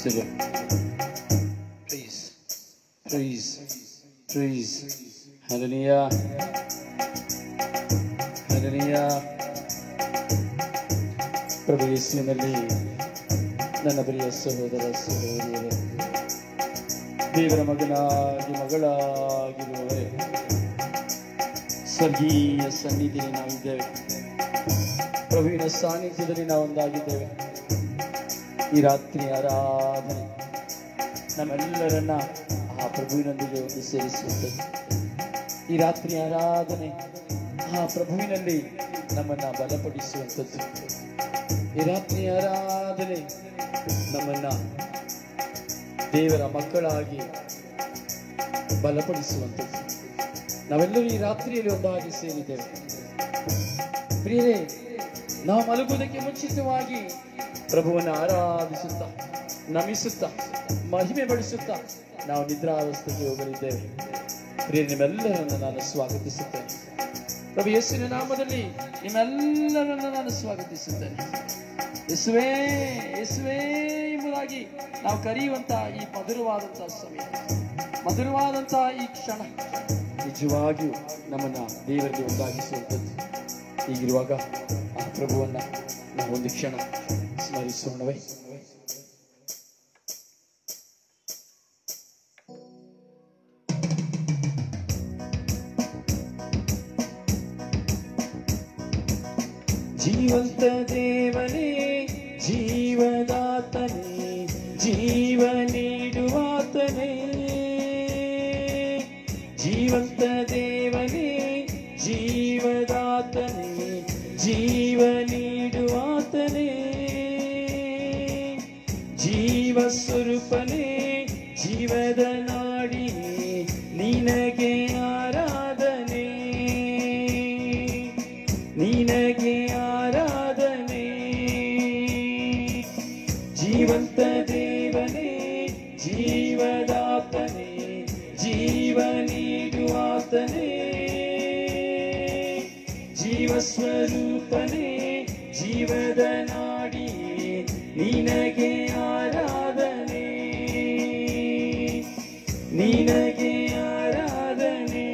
ಯೇಸುವೆ. Praise, praise, praise. Hallelujah, hallelujah. ಪ್ರಭು ಯೇಸುವಿನಲ್ಲಿ ನನ್ನ ಪ್ರಿಯ ಸಹೋದರ ಸಹೋದರಿಯರೇ, ದೇವರ ಮಗನಾಗಿ ಮಗಳಾಗಿರುವವರೇ, ಸ್ವರ್ಗೀಯ ಸನ್ನಿಧಿಯಲ್ಲಿ ನಾವಿದ್ದೇವೆ. ಪ್ರಭುವಿನ ಸಾನ್ನಿಧ್ಯದಲ್ಲಿ ನಾವು ಒಂದಾಗಿದ್ದೇವೆ. ಈ ರಾತ್ರಿ ಆರಾಧನೆ ನಮ್ಮೆಲ್ಲರನ್ನ ಆ ಪ್ರಭುವಿನೊಂದಿಗೆ ಒಂದು ಸೇರಿಸುತ್ತದೆ. ಈ ರಾತ್ರಿ ಆರಾಧನೆ ಆ ಪ್ರಭುವಿನಲ್ಲಿ ನಮ್ಮನ್ನ ಬಲಪಡಿಸುವಂಥದ್ದು. ಈ ರಾತ್ರಿ ಆರಾಧನೆ ನಮ್ಮನ್ನ ದೇವರ ಮಕ್ಕಳಾಗಿ ಬಲಪಡಿಸುವಂಥದ್ದು. ನಾವೆಲ್ಲರೂ ಈ ರಾತ್ರಿಯಲ್ಲಿ ಒಂದಾಗಿ ಸೇರಿದ್ದೇವೆ. ಪ್ರಿಯರೇ, ನಾವು ಮಲಗುವುದಕ್ಕೆ ಮುಂಚಿತವಾಗಿ ಪ್ರಭುವನ್ನು ಆರಾಧಿಸುತ್ತಾ, ನಮಿಸುತ್ತಾ, ಮಹಿಮೆ ಪಡಿಸುತ್ತಾ ನಾವು ನಿದ್ರಾವಸ್ಥೆಗೆ ಹೋಗಲಿದ್ದೇವೆ. ಪ್ರಿಯರೇ, ನಿಮ್ಮೆಲ್ಲರನ್ನು ನಾನು ಸ್ವಾಗತಿಸುತ್ತೇನೆ. ಪ್ರಭು ಯೇಸುವಿನ ನಾಮದಲ್ಲಿ ನಿಮ್ಮೆಲ್ಲರನ್ನು ನಾನು ಸ್ವಾಗತಿಸುತ್ತೇನೆ. ಯೇಸುವೇ ಯೇಸುವೇ ಎಂಬುದಾಗಿ ನಾವು ಕರೆಯುವಂತಹ ಈ ಮಧುರವಾದಂತಹ ಸಮಯ, ಮಧುರವಾದಂತಹ ಈ ಕ್ಷಣ ನಿಜವಾಗಿಯೂ ನಮ್ಮನ್ನ ದೇವರಿಗೆ ಒಂದಾಗಿಸುವಂಥದ್ದು. ಹೀಗಿರುವಾಗ ಆ ಪ್ರಭುವನ್ನ ನಾವು ಒಂದು ಕ್ಷಣ ಸ್ಮರಿಸೋಣವೇ? ಜೀವಂತ ದೇವನೇ, ಜೀವದಾತನೇ, ಜೀವ ನೀಡುವಾತನೇ. ಜೀವಂತ ದೇವನೇ, ಜೀವದಾತನೇ, ಜೀವ ನೀಡುವಾತನೇ. ಜೀವ ಸ್ವರೂಪನೇ, ಜೀವದ ನಾಡಿನೇ, ನಿನಗೆ ಆರಾಧನೆ, ನಿನಗೆ ಆರಾಧನೆ. ಜೀವಂತ ದೇವನೇ, ಜೀವದಾತನೇ, ಜೀವ ನೀಡುವಾತನೇ. ಜೀವ ಸ್ವರೂಪನೇ, ಜೀವದ ನಾಡಿಯೇ, ನಿನಗೆ ಆರಾಧನೆ, ನಿನಗೆ ಆರಾಧನೆ.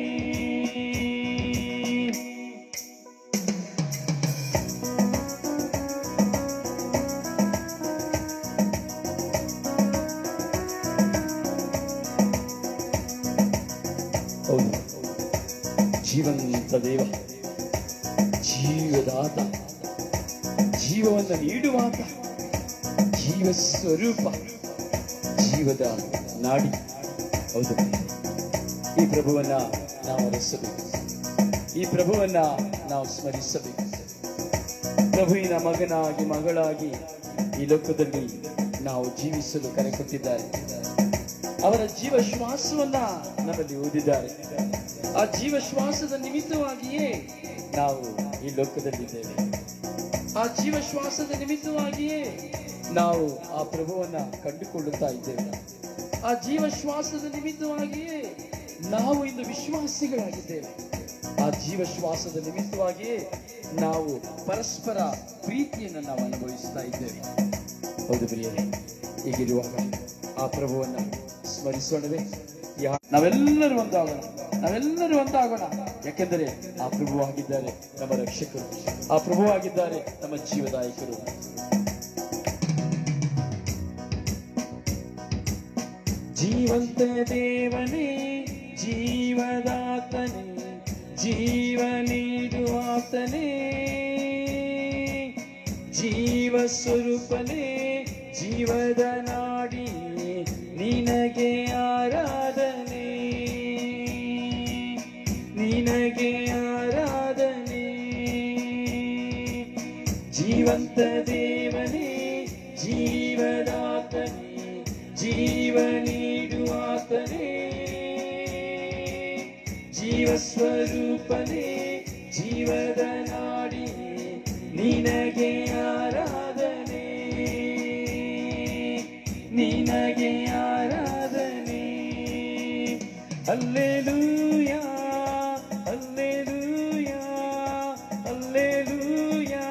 ಹೌದು, ಜೀವಂತ ದೇವ, ಜೀವದಾತ, ಜೀವವನ್ನು ನೀಡುವಾತ, ಜೀವ ಸ್ವರೂಪ, ಜೀವದ ನಾಡಿ. ಹೌದು, ಈ ಪ್ರಭುವನ್ನ ನಾವು ಅರಸಬೇಕು, ಈ ಪ್ರಭುವನ್ನ ನಾವು ಸ್ಮರಿಸಬೇಕು. ಪ್ರಭುವಿನ ಮಗನಾಗಿ ಮಗಳಾಗಿ ಈ ಲೋಕದಲ್ಲಿ ನಾವು ಜೀವಿಸಲು ಕರೆ ಕೊಟ್ಟಿದ್ದಾರೆ. ಅವರ ಜೀವ ಶ್ವಾಸವನ್ನ ನಮ್ಮಲ್ಲಿ ಓದಿದ್ದಾರೆ. ಆ ಜೀವ ಶ್ವಾಸದ ನಿಮಿತ್ತವಾಗಿಯೇ ನಾವು ಈ ಲೋಕದಲ್ಲಿದ್ದೇವೆ. ಆ ಜೀವ ಶ್ವಾಸದ ನಿಮಿತ್ತವಾಗಿಯೇ ನಾವು ಆ ಪ್ರಭುವನ್ನ ಕಂಡುಕೊಳ್ಳುತ್ತಾ ಇದ್ದೇವೆ. ಆ ಜೀವ ಶ್ವಾಸದ ನಿಮಿತ್ತವಾಗಿಯೇ ನಾವು ಇಂದು ವಿಶ್ವಾಸಿಗಳಾಗಿದ್ದೇವೆ. ಆ ಜೀವ ಶ್ವಾಸದ ನಿಮಿತ್ತವಾಗಿಯೇ ನಾವು ಪರಸ್ಪರ ಪ್ರೀತಿಯನ್ನು ನಾವು ಅನುಭವಿಸ್ತಾ ಇದ್ದೇವೆ. ಹೌದು ಪ್ರಿಯರೇ, ಹೀಗಿರುವಾಗ ಆ ಪ್ರಭುವನ್ನ ಸ್ಮರಿಸೋಣವೇ? ನಾವೆಲ್ಲರೂ ಒಂದಾಗೋಣ, ನಾವೆಲ್ಲರೂ ಒಂದಾಗೋಣ. ಯಾಕೆಂದರೆ ಆ ಪ್ರಭುವಾಗಿದ್ದಾರೆ ನಮ್ಮ ರಕ್ಷಕರು, ಆ ಪ್ರಭುವಾಗಿದ್ದಾರೆ ನಮ್ಮ ಜೀವದಾಯಕರು. ಜೀವಂತ ದೇವನೇ, ಜೀವದಾತನೇ, ಜೀವ ನೀಡುವಾತನೇ. ಜೀವ ಸ್ವರೂಪನೇ, ಜೀವದ ನಾಡಿಯೇ, ನಿನಗೆ ಆರಾಧನೆ, ನಿನಗೆ ಆರಾಧನೆ. ಜೀವಂತ ದೇವನೇ, ಜೀವದಾತನೇ, ಜೀವ ನೀಡುವಾತನೇ. ಜೀವ ಸ್ವರೂಪನೇ, ಜೀವದ ನಾಡಿಯೇ, ನಿನಗೆ ಆರಾಧನೆ, ನಿನಗೆ ಆರಾಧನೆ. Hallelujah, hallelujah, hallelujah,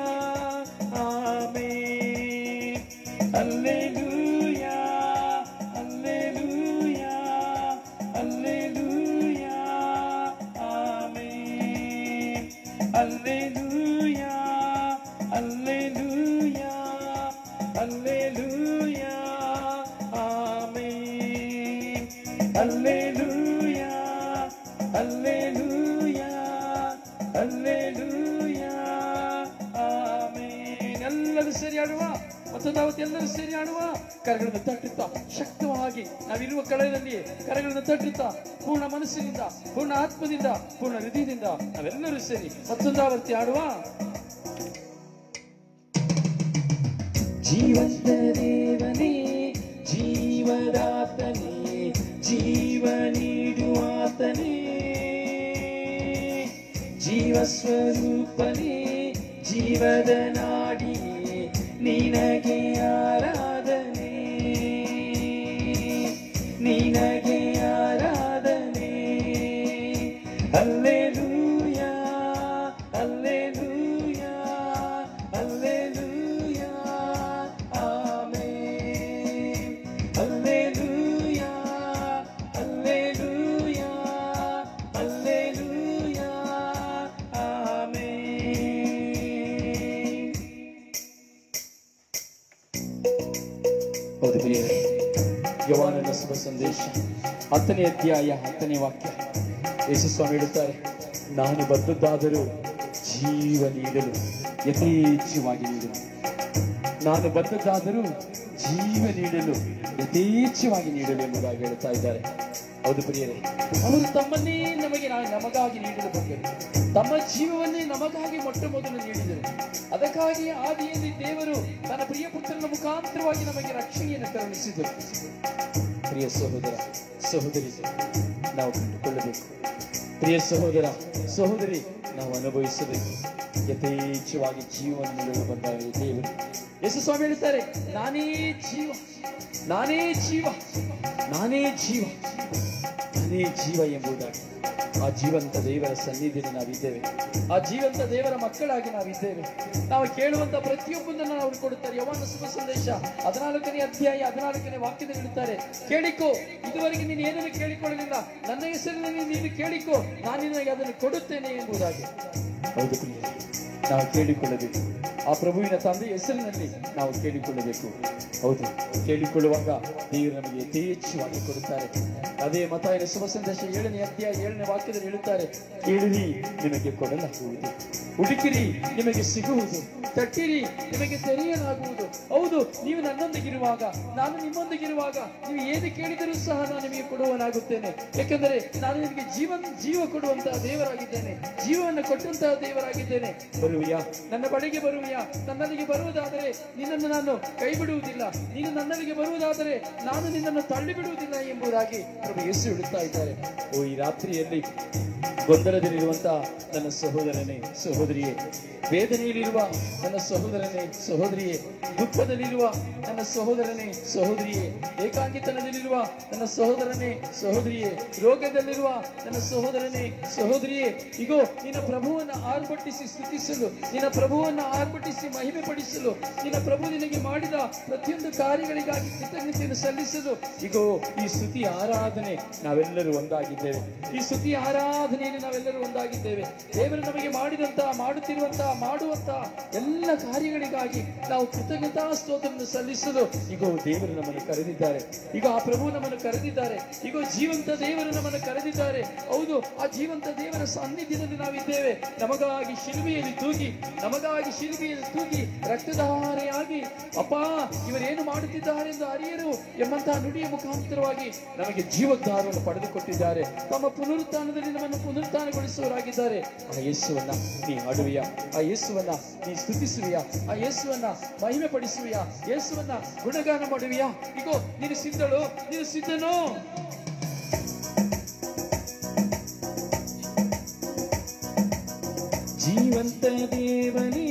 amen. Hallelujah, Alleluia, Alleluia, Alleluia, Amen. Alleluia, Alleluia, Alleluia, Amen. ಎಲ್ಲರೂ ಸೇರಿ ಆಡುವ, ಮತ್ತೊಂದಾವತ್ತು ಎಲ್ಲರೂ ಸೇರಿ ಆಡುವ. ಕರಗಳನ್ನು ತಟ್ಟುತ್ತಾ ಶಕ್ತವಾಗಿ ನಾವಿರುವ ಕಳೆಯಲ್ಲಿ ಕರಗಳನ್ನು ತಟ್ಟುತ್ತಾ ಪೂರ್ಣ ಮನಸ್ಸಿನಿಂದ, ಪೂರ್ಣ ಆತ್ಮದಿಂದ, ಪೂರ್ಣ ಹೃದಯದಿಂದ ನಾವೆಲ್ಲರೂ ಸೇರಿ ಮತ್ತೊಂದಾವರ್ತಿ ಆಡುವ. ಜೀವಂತ ದೇವನೇ, ಜೀವದಾತನೇ, ಜೀವ ನೀಡುವಾತನೇ, ಜೀವ ಸ್ವರೂಪನೇ, ಜೀವದ ನಾಡಿಯೇ, ನಿನಗೆ ಆರಾಧನೆ, ನಿನಗೆ ಆರಾಧನೆ. Alleluia, Alleluia, Alleluia, Amen. Alleluia, Alleluia, Alleluia, Amen. ಹೌದು ಪ್ರಿಯರೇ, ಯೋಹಾನನ ಶುಭ ಸಂದೇಶ 10ನೇ ಅಧ್ಯಾಯ 10ನೇ ವಾಕ್ಯ. ಯೇಸು ಸ್ವಾಮಿ ಹೇಳುತ್ತಾರೆ, ನಾನು ಬಂದದ್ದಾದರೂ ಜೀವ ನೀಡಲು, ಯಥೇಚ್ಛವಾಗಿ ನೀಡಲು. ನಾನು ಬಂದದ್ದಾದರೂ ಜೀವ ನೀಡಲು, ಯಥೇಚ್ಛವಾಗಿ ನೀಡಲು ಎಂಬುದಾಗಿ ಹೇಳ್ತಾ ಇದ್ದಾರೆ. ಹೌದು ಪ್ರಿಯರೇ, ಅವರು ತಮ್ಮನ್ನೇ ನಮಗಾಗಿ ನೀಡಲು ಬಂದರು. ತಮ್ಮ ಜೀವವನ್ನೇ ನಮಗಾಗಿ ಮೊಟ್ಟ ಮೊದಲು ನೀಡಿದರು. ಅದಕ್ಕಾಗಿ ಆದಿಯಲ್ಲಿ ದೇವರು ತನ್ನ ಪ್ರಿಯ ಪುತ್ರನ ಮುಖಾಂತರವಾಗಿ ನಮಗೆ ರಕ್ಷಣೆಯನ್ನು ಕರುಣಿಸಿದರು. ಪ್ರಿಯ ಸಹೋದರ ಸಹೋದರಿ, ನಾವು ಕಂಡುಕೊಳ್ಳಬೇಕು. ಪ್ರಿಯ ಸಹೋದರ ಸಹೋದರಿ, ನಾವು ಅನುಭವಿಸಬೇಕು. ಯಥೇಚ್ಛವಾಗಿ ಜೀವನ ನೀಡಲು ಬಂದ ದೇವರು. ಯೇಸು ಸ್ವಾಮಿ ಹೇಳ್ತಾರೆ, ನಾನೇ ಜೀವ, ನಾನೇ ಜೀವ, ನಾನೇ ಜೀವ, ನಾನೇ ಜೀವ ಎಂಬುದಾಗಿ. ಆ ಜೀವಂತ ದೇವರ ಸನ್ನಿಧಿಯಲ್ಲಿ ನಾವಿದ್ದೇವೆ. ಆ ಜೀವಂತ ದೇವರ ಮಕ್ಕಳಾಗಿ ನಾವಿದ್ದೇವೆ. ನಾವು ಕೇಳುವಂತ ಪ್ರತಿಯೊಬ್ಬಂದನ್ನು ಅವರು ಕೊಡುತ್ತಾರೆ. ಯೋಹಾನನ ಶುಭ ಸಂದೇಶ 14ನೇ ಅಧ್ಯಾಯ 14ನೇ ವಾಕ್ಯದಲ್ಲಿ ಹೇಳುತ್ತಾರೆ, ಕೇಳಿಕೋ, ಇದುವರೆಗೆ ನೀನು ಏನನ್ನು ಕೇಳಿಕೊಳ್ಳಲಿಲ್ಲ, ನನ್ನ ಹೆಸರಿನಲ್ಲಿ ನೀನು ಕೇಳಿಕೋ, ನಾನು ನಿನಗೆ ಅದನ್ನು ಕೊಡುತ್ತೇನೆ ಎಂಬುದಾಗಿ. ಹೌದು ಪ್ರಿಯರೇ, ನಾವು ಕೇಳಿಕೊಳ್ಳಬೇಕು. ಆ ಪ್ರಭುವಿನ ತಂದೆಯ ಹೆಸರಿನಲ್ಲಿ ನಾವು ಕೇಳಿಕೊಳ್ಳಬೇಕು. ಹೌದು, ಕೇಳಿಕೊಳ್ಳುವಾಗ ದೇವರು ನಮಗೆ ಯಥೇಚ್ಛವಾಗಿ ಕೊಡುತ್ತಾರೆ. ಅದೇ ಮತ್ತಾಯನ ಶುಭ ಸಂದೇಶ 7ನೇ ಅಧ್ಯಾಯ 7ನೇ ವಾಕ್ಯದಲ್ಲಿ ಹೇಳುತ್ತಾರೆ, ಕೇಳಿರಿ ನಿಮಗೆ ಕೊಡಲಾಗುವುದು, ಹುಡುಕಿರಿ ನಿಮಗೆ ಸಿಗುವುದು, ತಟ್ಟಿರಿ ನಿಮಗೆ ತೆರೆಯಲಾಗುವುದು. ಹೌದು, ನೀವು ನನ್ನೊಂದಿಗಿರುವಾಗ, ನಾನು ನಿಮ್ಮೊಂದಿಗಿರುವಾಗ ನೀವು ಏನು ಕೇಳಿದರೂ ಸಹ ನಾನು ನಿಮಗೆ ಕೊಡುವನಾಗುತ್ತೇನೆ. ಯಾಕೆಂದರೆ ನಾನು ನಿಮಗೆ ಜೀವ ಕೊಡುವಂತಹ ದೇವರಾಗಿದ್ದೇನೆ, ಜೀವವನ್ನು ಕೊಟ್ಟಂತಹ ದೇವರಾಗಿದ್ದೇನೆ. ಬರುವಿಯಾ, ನನ್ನ ಬಳಿಗೆ ಬರುವಿಯಾ? ನನ್ನಲ್ಲಿಗೆ ಬರುವುದಾದರೆ ನಿನ್ನನ್ನು ನಾನು ಕೈ ಬಿಡುವುದಿಲ್ಲ, ನೀನು ನನ್ನಲ್ಲಿಗೆ ಬರುವುದಾದರೆ ನಾನು ನಿನ್ನನ್ನು ತಳ್ಳಿ ಬಿಡುವುದಿಲ್ಲ ಎಂಬುದಾಗಿ ಪ್ರಭು ಯೇಸು ಹೇಳುತ್ತಾ ಇದ್ದಾರೆ. ಓ, ಈ ರಾತ್ರಿಯಲ್ಲಿ ಗೊಂದಲದಲ್ಲಿರುವಂತಹ ನನ್ನ ಸಹೋದರನೇ ಸಹೋದರಿಯೇ, ವೇದನೆಯಲ್ಲಿರುವ ನನ್ನ ಸಹೋದರನೇ ಸಹೋದರಿಯೇ, ದುಃಖದಲ್ಲಿರುವ ನನ್ನ ಸಹೋದರನೇ ಸಹೋದರಿಯೇ, ಏಕಾಂಗಿತನದಲ್ಲಿರುವ ನನ್ನ ಸಹೋದರನೇ ಸಹೋದರಿಯೇ, ರೋಗದಲ್ಲಿರುವ ನನ್ನ ಸಹೋದರನೇ ಸಹೋದರಿಯೇ, ಇಗೋ ನಿನ್ನ ಪ್ರಭುವನ್ನು ಆರ್ಭಟಿಸಿ ಸ್ತುತಿಸಲು, ನಿನ್ನ ಪ್ರಭುವನ್ನು ಆರ್ಭಟಿಸಿ ಮಹಿಮೆ ಪಡಿಸಲು, ನಿನ್ನ ಪ್ರಭು ನಿನಗೆ ಮಾಡಿದ ಪ್ರತಿಯೊಂದು ಕಾರ್ಯಗಳಿಗಾಗಿ ಕೃತಜ್ಞತೆಯನ್ನು ಸಲ್ಲಿಸಲು, ಇಗೋ ಈ ಸ್ತುತಿ ಆರಾಧನೆ ನಾವೆಲ್ಲರೂ ಒಂದಾಗಿದ್ದೇವೆ. ಈ ಸ್ತುತಿ ಆರಾಧನೆಯಲ್ಲಿ ನಾವೆಲ್ಲರೂ ಒಂದಾಗಿದ್ದೇವೆ. ದೇವರು ನಮಗೆ ಮಾಡಿದಂತಹ, ಮಾಡುತ್ತಿರುವಂತಹ, ಮಾಡುವಂತಹ ಎಲ್ಲ ಕಾರ್ಯಗಳಿಗಾಗಿ ನಾವು ಕೃತಜ್ಞತಾ ಸ್ತೋತ್ರವನ್ನು ಸಲ್ಲಿಸಲು ಈಗ ದೇವರು ನಮ್ಮನ್ನು ಕರೆದಿದ್ದಾರೆ. ಈಗ ಆ ಪ್ರಭು ನಮ್ಮನ್ನು ಕರೆದಿದ್ದಾರೆ. ಈಗ ಜೀವಂತ ದೇವರು ನಮ್ಮನ್ನು ಕರೆದಿದ್ದಾರೆ. ಹೌದು, ಆ ಜೀವಂತ ದೇವರ ಸಾನ್ನಿಧ್ಯದಲ್ಲಿ ನಾವಿದ್ದೇವೆ. ನಮಗಾಗಿ ಶಿಲುಬೆಯಲ್ಲಿ ತೂಗಿ, ನಮಗಾಗಿ ಶಿಲುಬೆಯಲ್ಲಿ ತೂಗಿ ರಕ್ತಧಾರೆಯಾಗಿ, ಅಪ್ಪ ಇವರೇನು ಮಾಡುತ್ತಿದ್ದಾರೆ ಎಂದು ಅರಿಯರು ಎಂಬಂತಹ ನುಡಿಯ ಮುಖಾಂತರವಾಗಿ ನಮಗೆ ಜೀವೋದ್ಧಾರವನ್ನು ಪಡೆದುಕೊಟ್ಟಿದ್ದಾರೆ. ತಮ್ಮ ಪುನರುತ್ಥಾನದಲ್ಲಿ ನಮ್ಮನ್ನು ಪುನರುತ್ಥಾನಗೊಳಿಸುವವರಾಗಿದ್ದಾರೆ. ಆ ಯೇಸುವನ್ನ ನೀ ಹಾಡುವಿಯಾ? ಆ ಯೇಸುವನ್ನ ನೀ ಸ್ತುತಿಸುವಿಯಾ? ಆ ಯೇಸುವನ್ನ ಮಹಿಮೆ ಪಡಿಸುವಿಯಾ? ಯೇಸುವನ್ನ ಗುಣಗಾನ ಮಾಡುವಿಯಾ? ಇಗೋ ನೀನು ಸಿದ್ಧಳು, ನೀನು ಸಿದ್ಧನೋ? ಜೀವಂತ ದೇವನೇ,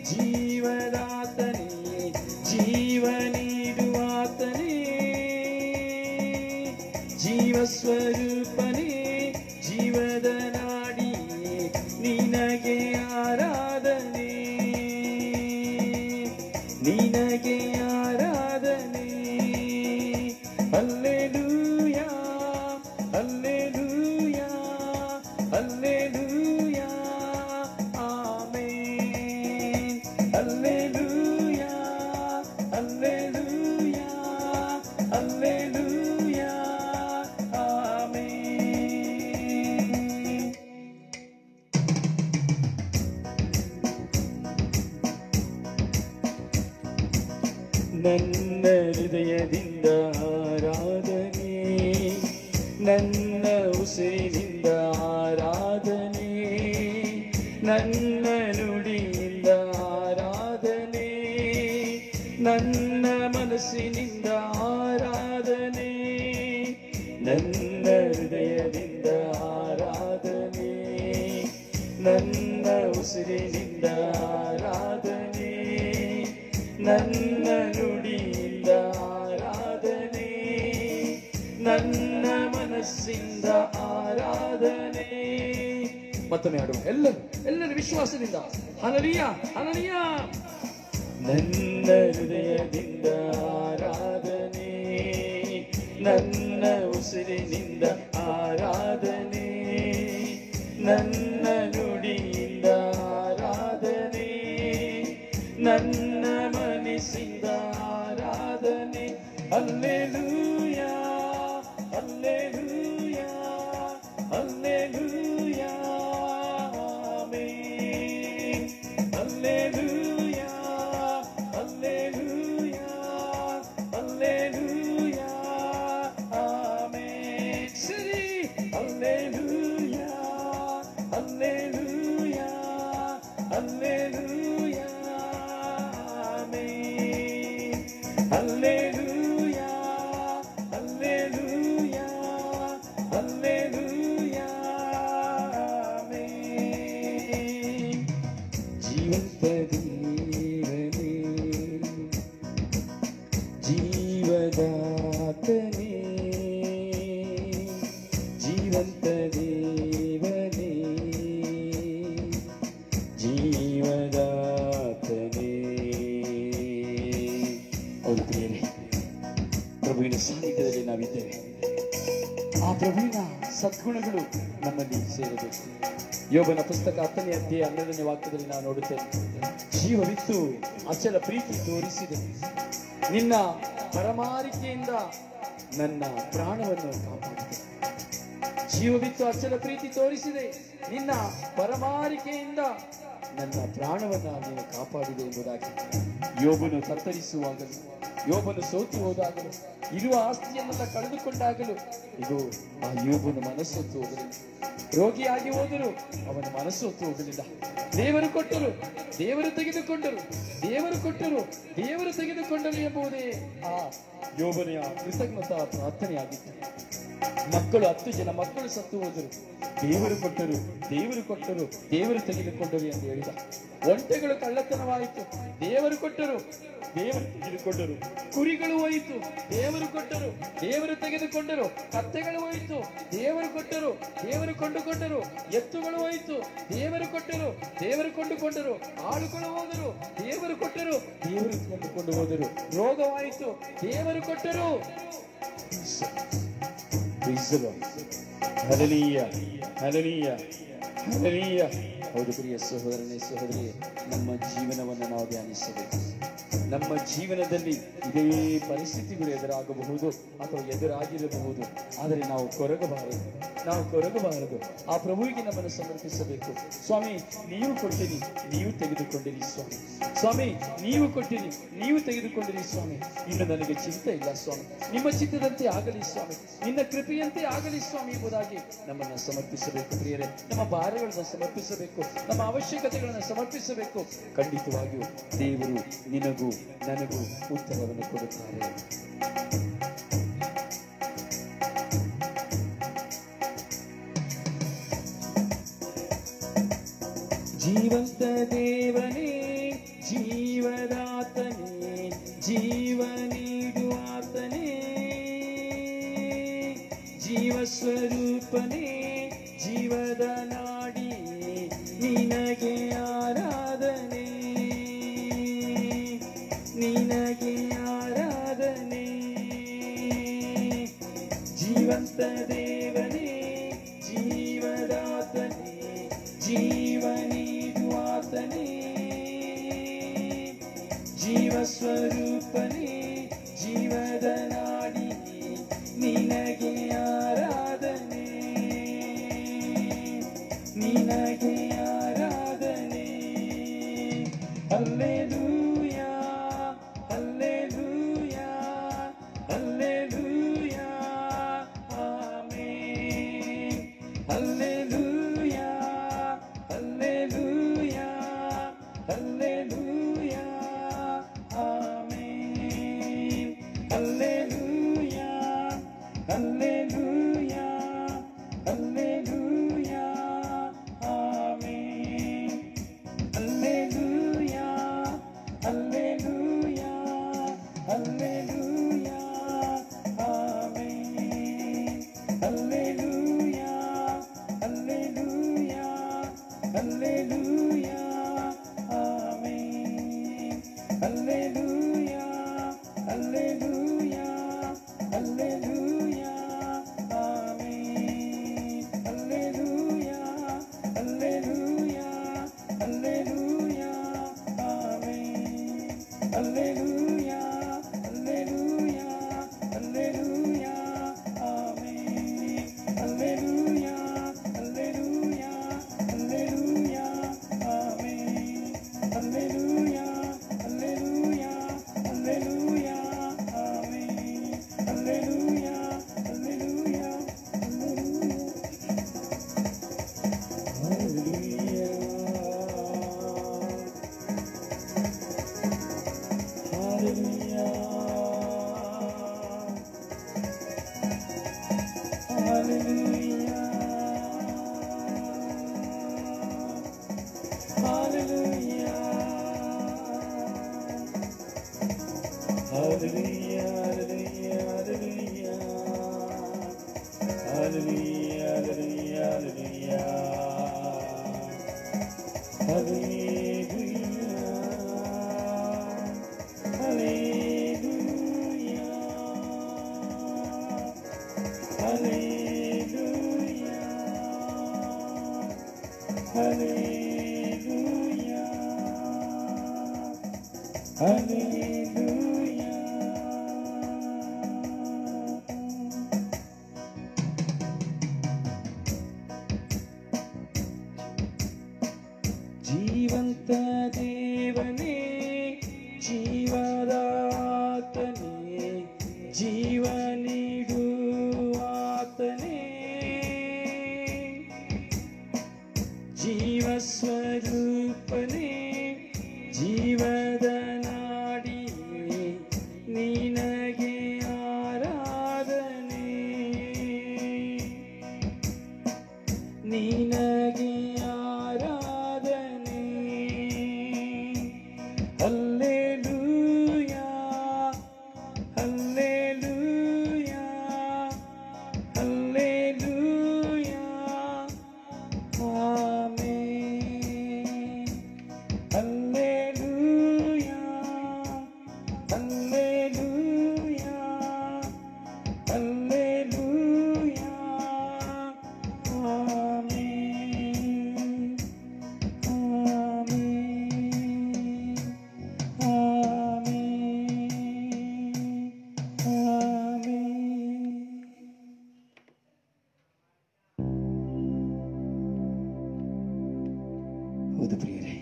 ಜೀವದಾತನೇ, ಜೀವ ನೀಡುವಾತನೇ, ಜೀವ ಸ್ವರೂಪನೇ, ಜೀವದ ನಾಡಿಯೇ, ನಿನಗೆ ಆರಾಧನೆ, ನಿನಗೆ ಆರಾಧನೆ. ಹಲ್ಲೆಲೂಯಾ, ಹಲ್ಲೆಲೂಯಾ, ಹಲ್ಲೆಲೂಯಾ, ನನ್ನ ಹೃದಯದಿಂದ ಆರಾಧನೆ, ನನ್ನ ಉಸಿರಿನಿಂದ ಆರಾಧನೆ, ನನ್ನ ನುಡಿಯಿಂದ ಆರಾಧನೆ, ನನ್ನ ಮನಸ್ಸಿನಿಂದ ಆರಾಧನೆ, ನನ್ನ ಹೃದಯದಿಂದ ಆರಾಧನೆ, ನನ್ನ ಉಸಿರಿನಿಂದ ಆರಾಧನೆ, ನನ್ನ ನುಡಿಯಿಂದ ಆರಾಧನೆ, ನನ್ನ ಮನಸ್ಸಿಂದ ಆರಾಧನೆ. ಮತ್ತೊಮ್ಮೆ ಹಾಡುವ ಎಲ್ಲರೂ ವಿಶ್ವಾಸದಿಂದ ಹನರಿಯ ಹನರಿಯ. ನನ್ನ ಹೃದಯದಿಂದ ಆರಾಧನೆ, ನನ್ನ ಉಸಿರಿನಿಂದ ಆರಾಧನೆ, ನನ್ನ ನುಡಿಯಿಂದ ಆರಾಧನೆ, ನನ್ನ ಮನಸ್ಸಿಂದ ಆರಾಧನೆ. Hallelujah hallelujah hallelujah amen. Hallelujah hallelujah hallelujah amen. ಸರಿ. Hallelujah hallelujah hallelujah amen. Hallelujah hallelujah hallelujah amen. ಜೀವಂತ ದೇವನೇ, ಜೀವದಾತನೇ, ಜೀವಂತ ದೇವನೇ, ಜೀವದಾತನೇ. ಹೌದು ಪ್ರಿಯರೇ, ಪ್ರಭುವಿನ ಸಾನ್ನಿಧ್ಯದಲ್ಲಿ ನಾವಿದ್ದೇವೆ. ಆ ಪ್ರಭುವಿನ ಸದ್ಗುಣಗಳು ನಮ್ಮಲ್ಲಿ ಸೇರಬೇಕು. ಯೋಬನ ಪುಸ್ತಕ 10ನೇ ಅಧ್ಯಾಯ 12ನೇ ವಾಕ್ಯದಲ್ಲಿ ನಾವು ನೋಡುತ್ತೇವೆ, ಜೀವವಿತ್ತು ಅಚಲ ಪ್ರೀತಿ ತೋರಿಸಿದೆ, ನಿನ್ನ ಪರಮಾರಿಕೆಯಿಂದ ನನ್ನ ಪ್ರಾಣವನ್ನು ಕಾಪಾಡಿದೆ. ಜೀವವಿತ್ತು ಅಚಲ ಪ್ರೀತಿ ತೋರಿಸಿದೆ, ನಿನ್ನ ಪರಮಾರಿಕೆಯಿಂದ ನನ್ನ ಪ್ರಾಣವನ್ನು ನೀನು ಕಾಪಾಡಿದೆ ಎಂಬುದಾಗಿ. ಯೋಬನು ತತ್ತರಿಸುವಾಗಲೂ, ಯೋಬನು ಸೋತು ಹೋದಾಗಲೂ, ಇರುವ ಆಸ್ತಿಯನ್ನೆಲ್ಲ ಕಳೆದುಕೊಂಡಾಗಲೂ ಇದು ಆ ಯೋಬನ ಮನಸ್ಸೊತ್ತು ಹೋಗಲಿಲ್ಲ. ರೋಗಿಯಾಗಿ ಹೋದರು, ಅವನ ಮನಸ್ಸೊತ್ತು ಹೋಗಲಿಲ್ಲ. ದೇವರು ಕೊಟ್ಟರು, ದೇವರು ತೆಗೆದುಕೊಂಡರು, ದೇವರು ಕೊಟ್ಟರು, ದೇವರು ತೆಗೆದುಕೊಂಡರು ಎಂಬುದೇ ಆ ಯೋಬನ ಕೃತಜ್ಞತಾ ಪ್ರಾರ್ಥನೆಯಾಗಿತ್ತು. ಮಕ್ಕಳು 10 ಜನ ಮಕ್ಕಳು ಸತ್ತು ಹೋದರು, ದೇವರು ಕೊಟ್ಟರು, ದೇವರು ಕೊಟ್ಟರು, ದೇವರು ತೆಗೆದುಕೊಂಡರು ಎಂದು ಹೇಳಿದ. ಒಂಟೆಗಳು ಕಳ್ಳತನವಾಯಿತು, ದೇವರು ಕೊಟ್ಟರು, ದೇವರು ತೆಗೆದುಕೊಂಡರು. ಕುರಿಗಳು ಹೋಯಿತು, ದೇವರು ಕೊಟ್ಟರು, ದೇವರು ತೆಗೆದುಕೊಂಡರು. ಕತ್ತೆಗಳು ಹೋಯಿತು, ದೇವರು ಕೊಟ್ಟರು, ದೇವರು ಕೊಂಡುಕೊಂಡರು. ಎತ್ತುಗಳು ಹೋಯಿತು, ದೇವರು ಕೊಟ್ಟರು, ದೇವರು ಕೊಂಡುಕೊಂಡರು. ಆಳುಗಳು ಹೋದರು, ದೇವರು ಕೊಟ್ಟರು, ದೇವರು ಕೊಂಡುಕೊಂಡು ಹೋದರು. ರೋಗವಾಯಿತು, ದೇವರು ಕೊಟ್ಟರು. Hallelujah hallelujah hallelujah. ಹೌದು ಪ್ರಿಯ ಸಹೋದರನೇ ಸಹೋದರಿಯೇ, ನಮ್ಮ ಜೀವನವನ್ನು ನಾವು ಧ್ಯಾನಿಸಬೇಕು. ನಮ್ಮ ಜೀವನದಲ್ಲಿ ಇದೇ ಪರಿಸ್ಥಿತಿಗಳು ಎದುರಾಗಬಹುದು ಅಥವಾ ಎದುರಾಗಿರಬಹುದು, ಆದರೆ ನಾವು ಕೊರಗಬಾರದು, ನಾವು ಕೊರಗಬಾರದು. ಆ ಪ್ರಭುವಿಗೆ ನಮ್ಮನ್ನು ಸಮರ್ಪಿಸಬೇಕು. ಸ್ವಾಮಿ, ನೀವು ಕೊಟ್ಟಿರಿ, ನೀವು ತೆಗೆದುಕೊಂಡಿರಿ. ಸ್ವಾಮಿ, ಸ್ವಾಮಿ, ನೀವು ಕೊಟ್ಟಿರಿ, ನೀವು ತೆಗೆದುಕೊಂಡಿರಿ. ಸ್ವಾಮಿ, ಇನ್ನು ನನಗೆ ಚಿಂತೆ ಇಲ್ಲ. ಸ್ವಾಮಿ, ನಿಮ್ಮ ಚಿತ್ತದಂತೆ ಆಗಲಿ. ಸ್ವಾಮಿ, ನಿನ್ನ ಕೃಪೆಯಂತೆ ಆಗಲಿ. ಸ್ವಾಮಿ ಎಂಬುದಾಗಿ ನಮ್ಮನ್ನು ಸಮರ್ಪಿಸಬೇಕು. ಪ್ರಿಯರೇ, ನಮ್ಮ ಭಾರಗಳನ್ನು ಸಮರ್ಪಿಸಬೇಕು, ನಮ್ಮ ಅವಶ್ಯಕತೆಗಳನ್ನು ಸಮರ್ಪಿಸಬೇಕು. ಖಂಡಿತವಾಗಿಯೂ ದೇವರು ನಿನಗೂ ನನಗೂ ಉತ್ತರವನ್ನು ಕೊಡುತ್ತಾರೆ. ಜೀವಂತ ದೇವನೇ, ಜೀವದಾತನೇ, ಜೀವ ನೀಡುವಾತನೇ, ಜೀವ ಸ್ವರೂಪನೇ, ಜೀವದ ನಾಡಿ, ನಿನಗೆ ಆರಾಧನೆ, ನಿನಗೆ ಆರಾಧನೆ. ಜೀವಂತ ದೇವನೇ, ಜೀವದಾತನೇ, ಜೀವ ನೀಡುವಾತನೇ, ಜೀವ ಸ್ವರೂಪನೇ, ಜೀವದ ನಾಡಿ, ನಿನಗೆ ಆರಾಧನೆ, ನಿನಗೆ ಆರಾಧನೆ. Hallelujah hallelujah Alleluia, Amen. Alleluia, Alleluia, Alleluia, Amen. Alleluia, Alleluia, Alleluia, Amen. Alleluia, Alleluia, Alleluia, Amen. Alleluia, Alleluia, Alleluia, Amen. Alleluia, Alleluia, Alleluia, Amen. Alleluia, Alleluia, Alleluia, Alleluia, Alleluia, Hallelujah, Hallelujah, Hallelujah, Hallelujah, Hallelujah, Hallelujah, Hallelujah, Hallelujah, Hallelujah, Hallelujah, Hallelujah. ಜೀವಂತ ದೇವನೇ, ಜೀವದಾತನೇ, ಜೀವ ನೀಡುವಾತನೇ, ಜೀವ ಸ್ವರೂಪನೇ, ಜೀವದ ನಾಡಿಯೇ, ನಿನಗೆ ಆರಾಧನೆ, ನಿನಗೆ ಆರಾಧನೆ. Hallelujah, hallelujah, hallelujah, amen. Hallelujah, hallelujah, hallelujah, amen, amen, amen, amen. ಹೌದು ಪ್ರಿಯರೇ,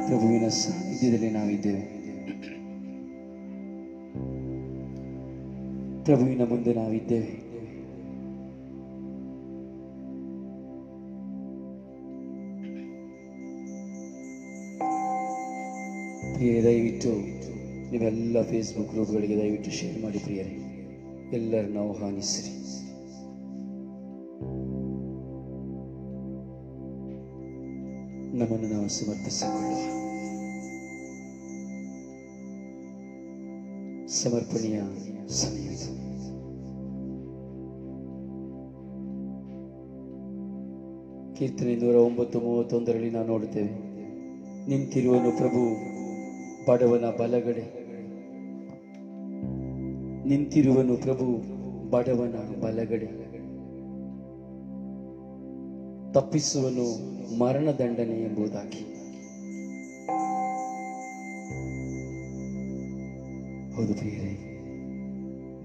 ಪ್ರಭುವಿನ ಸಾನ್ನಿಧ್ಯದಲ್ಲಿ ನಾವಿದ್ದೇವೆ. ಪ್ರಭುವಿನ ಮುಂದೆ ನಾವಿದ್ದೇವೆ. ಪ್ರಿಯರೇ, ದಯವಿಟ್ಟು ನೀವೆಲ್ಲ ಫೇಸ್ಬುಕ್ ಗ್ರೂಪ್ಗಳಿಗೆ ದಯವಿಟ್ಟು ಶೇರ್ ಮಾಡಿ ಪ್ರಿಯರೇ. ಎಲ್ಲರನ್ನು ಆಹ್ವಾನಿಸಿರಿ. ನಮ್ಮನ್ನು ನಾವು ಸಮರ್ಪಿಸಿಕೊಳ್ಳುವ ಸಮರ್ಪಣೆಯ ಸಮಯ ಇದು. ಕೀರ್ತನೆ 109:31 ನಾವು ನೋಡುತ್ತೇವೆ, ನಿಂತಿರುವನು ಪ್ರಭು ಬಡವನ ಬಲಗಡೆ, ನಿಂತಿರುವನು ಪ್ರಭು ಬಡವನ ಬಲಗಡೆ, ತಪ್ಪಿಸುವನು ಮರಣದಂಡನೆ ಎಂಬುದಾಗಿ. ಹೌದು ಪ್ರಿಯರೇ,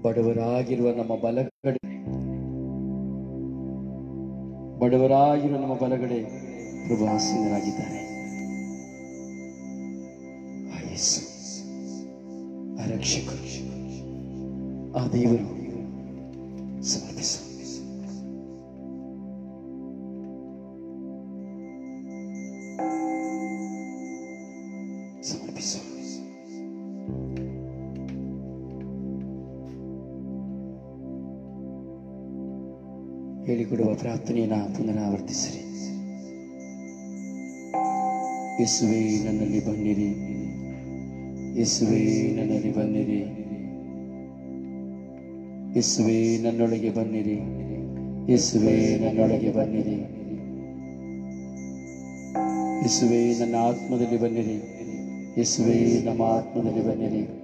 ಬಡವರಾಗಿರುವ ನಮ್ಮ ಬಲಗಡೆ, ಬಡವರಾಗಿರುವ ನಮ್ಮ ಬಲಗಡೆ ಪ್ರಭು ಆಸೀನರಾಗಿದ್ದಾನೆ. ಆ ಯೇಸು, ಆ ರಕ್ಷಕರು, ಆ ದೇವರು ಸಮರ್ಪಿಸು. ಸಮರ್ಪಿಸು. ಹೇಳಿಕೊಡುವ ಪ್ರಾರ್ಥನೆಯನ್ನು ಪುನರಾವರ್ತಿಸಿರಿ. ಯೇಸುವೇ ನನ್ನಲ್ಲಿ ಬನ್ನಿರಿ, ಯೇಸುವೇ ನನ್ನಲ್ಲಿ ಬನ್ನಿರಿ, ಯೇಸುವೇ ನನ್ನೊಳಗೆ ಬನ್ನಿರಿ, ಯೇಸುವೇ ನನ್ನೊಳಗೆ ಬನ್ನಿರಿ. ಯೇಸುವೇ ನನ್ನ ಆತ್ಮದಲ್ಲಿ ಬನ್ನಿರಿ. ಯೇಸುವೇ ನಮ್ಮ ಆತ್ಮದಲ್ಲಿ ಬನ್ನಿರಿ.